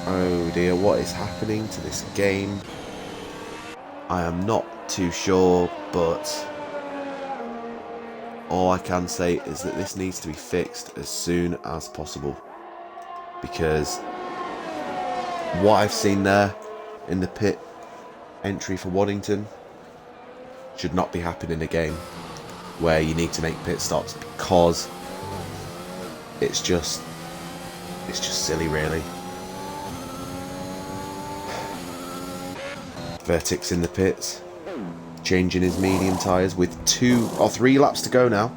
Oh dear, what is happening to this game? I am not too sure, but all I can say is that this needs to be fixed as soon as possible. Because what I've seen there in the pit entry for Waddington should not be happening in a game where you need to make pit stops, because it's just silly, really. Vertix in the pits, changing his medium tyres with 2 or 3 laps to go now.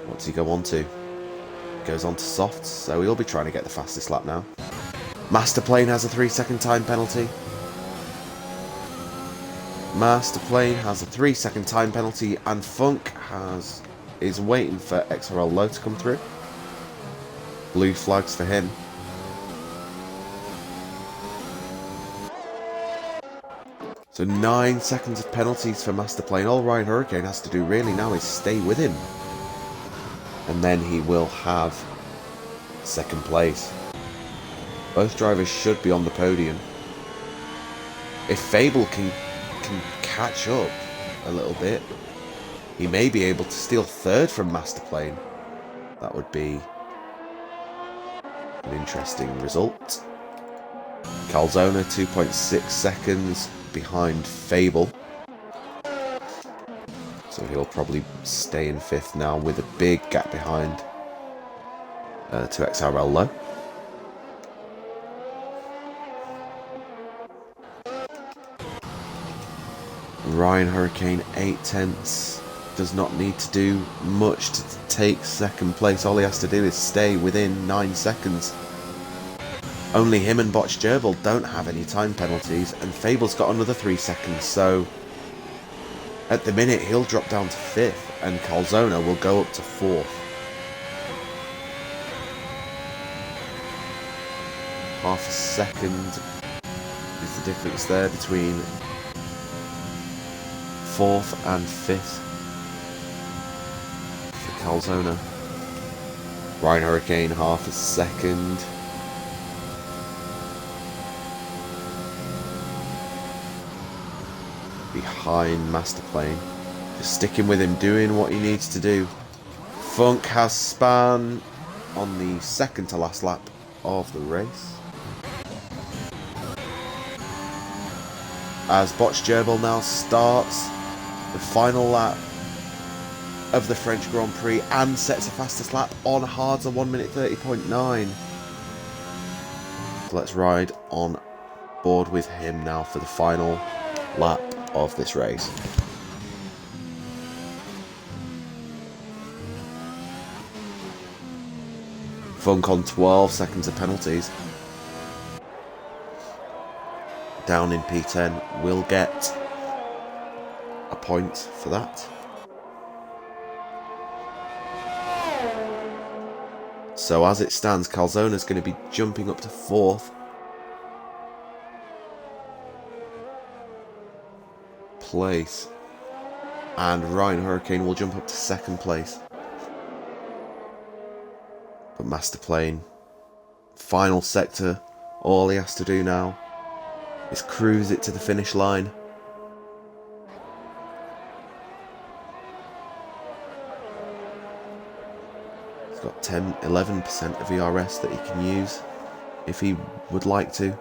What's he go on to? Goes on to softs, so he'll be trying to get the fastest lap now. Masterplane has a 3-second time penalty. Masterplane has a 3-second time penalty, and Funk is waiting for XRL Low to come through. Blue flags for him. So 9 seconds of penalties for Masterplane. All Ryan Hurricane has to do really now is stay with him, and then he will have 2nd place. Both drivers should be on the podium. If Fable can catch up a little bit. He may be able to steal third from Masterplane. That would be an interesting result. Calzona 2.6 seconds behind Fable. So he'll probably stay in 5th now with a big gap behind to XRL Low. Ryan Hurricane 8/10 does not need to do much to take 2nd place. All he has to do is stay within 9 seconds. Only him and Botch Gerbil don't have any time penalties, and Fable's got another 3 seconds, so at the minute he'll drop down to 5th, and Calzona will go up to 4th. Half a second is the difference there between 4th and 5th for Calzona. Ryan Hurricane half a second. Behind Masterplane. Just sticking with him, doing what he needs to do. Funk has span on the 2nd to last lap of the race. As Botch Gerbil now starts the final lap of the French Grand Prix and sets a fastest lap on hards of 1:30.9. So let's ride on board with him now for the final lap of this race. Funk on 12 seconds of penalties. Down in P10 will get a point for that. So as it stands, Calzona's going to be jumping up to 4th. Place. And Ryan Hurricane will jump up to 2nd place. But Masterplane, final sector, all he has to do now is cruise it to the finish line. He's got 11% of ERS that he can use if he would like to.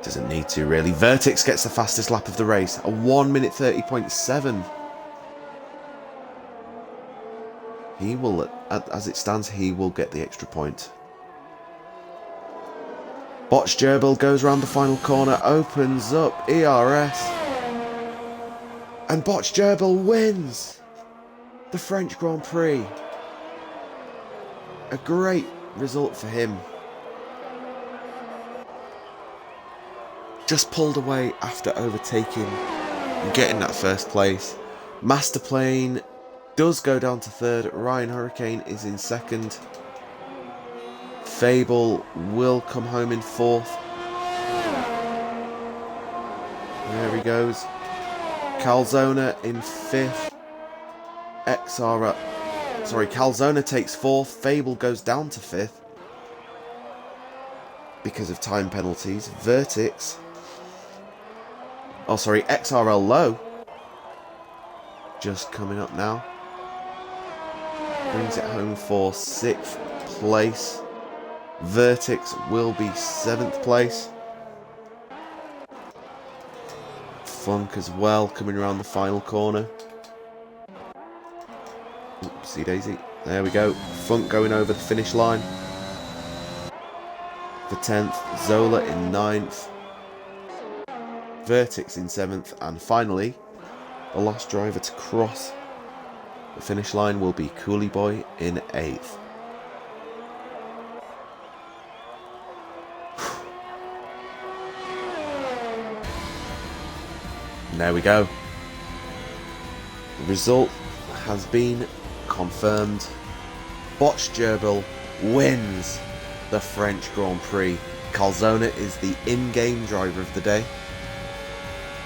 Doesn't need to really. Vertex gets the fastest lap of the race, a 1:30.7. He will, as it stands, he will get the extra point. Botch Gerbil goes around the final corner, opens up ERS, and Botch Gerbil wins the French Grand Prix. A great result for him. Just pulled away after overtaking and getting that 1st place. Masterplane does go down to 3rd. Ryan Hurricane is in 2nd. Fable will come home in 4th. There he goes. Calzona in 5th. Calzona takes 4th. Fable goes down to 5th because of time penalties. XRL Low just coming up now. Brings it home for 6th place. Vertex will be 7th place. Funk as well coming around the final corner. Oopsie daisy. There we go. Funk going over the finish line for 10th. Zola in 9th. Vertex in 7th. And finally, the last driver to cross the finish line will be Coolie Boy in 8th. And there we go. The result has been confirmed. Botch Gerbil wins the French Grand Prix. Calzona is the in-game driver of the day.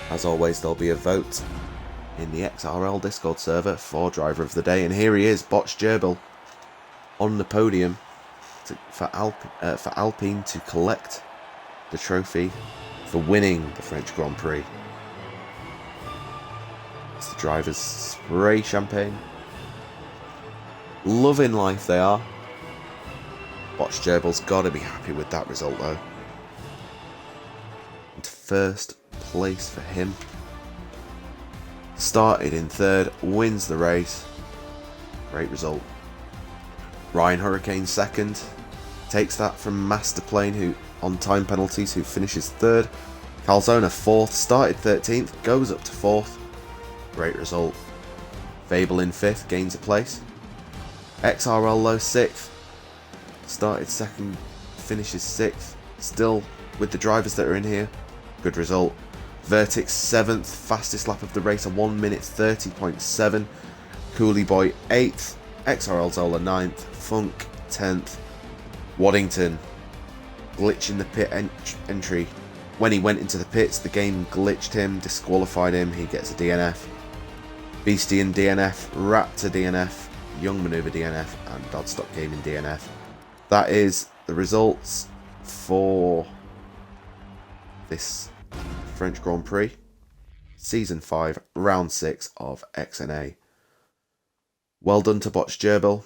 As always, there'll be a vote in the XRL Discord server for driver of the day, and here he is, Botch Gerbil, on the podium for Alpine to collect the trophy for winning the French Grand Prix. As the drivers spray champagne. Loving life they are. Botch Gerbil's got to be happy with that result though. And first place for him. Started in third, wins the race. Great result. Ryan Hurricane second. Takes that from Masterplane, who on time penalties, who finishes third. Calzona fourth, started 13th, goes up to fourth. Great result. Fable in fifth, gains a place. XRL Low sixth. Started second, finishes sixth. Still with the drivers that are in here. Good result. Vertix 7th, fastest lap of the race, a 1 minute 30.7. Cooley Boy 8th, XRL Zola 9th, Funk 10th. Waddington glitch in the pit entry. When he went into the pits, the game glitched him, disqualified him, he gets a DNF. Beastie and DNF, Raptor DNF, Young Maneuver DNF, and Dodstock Gaming DNF. That is the results for this French Grand Prix, Season 5, Round 6 of XNA. Well done to Botch Gerbil.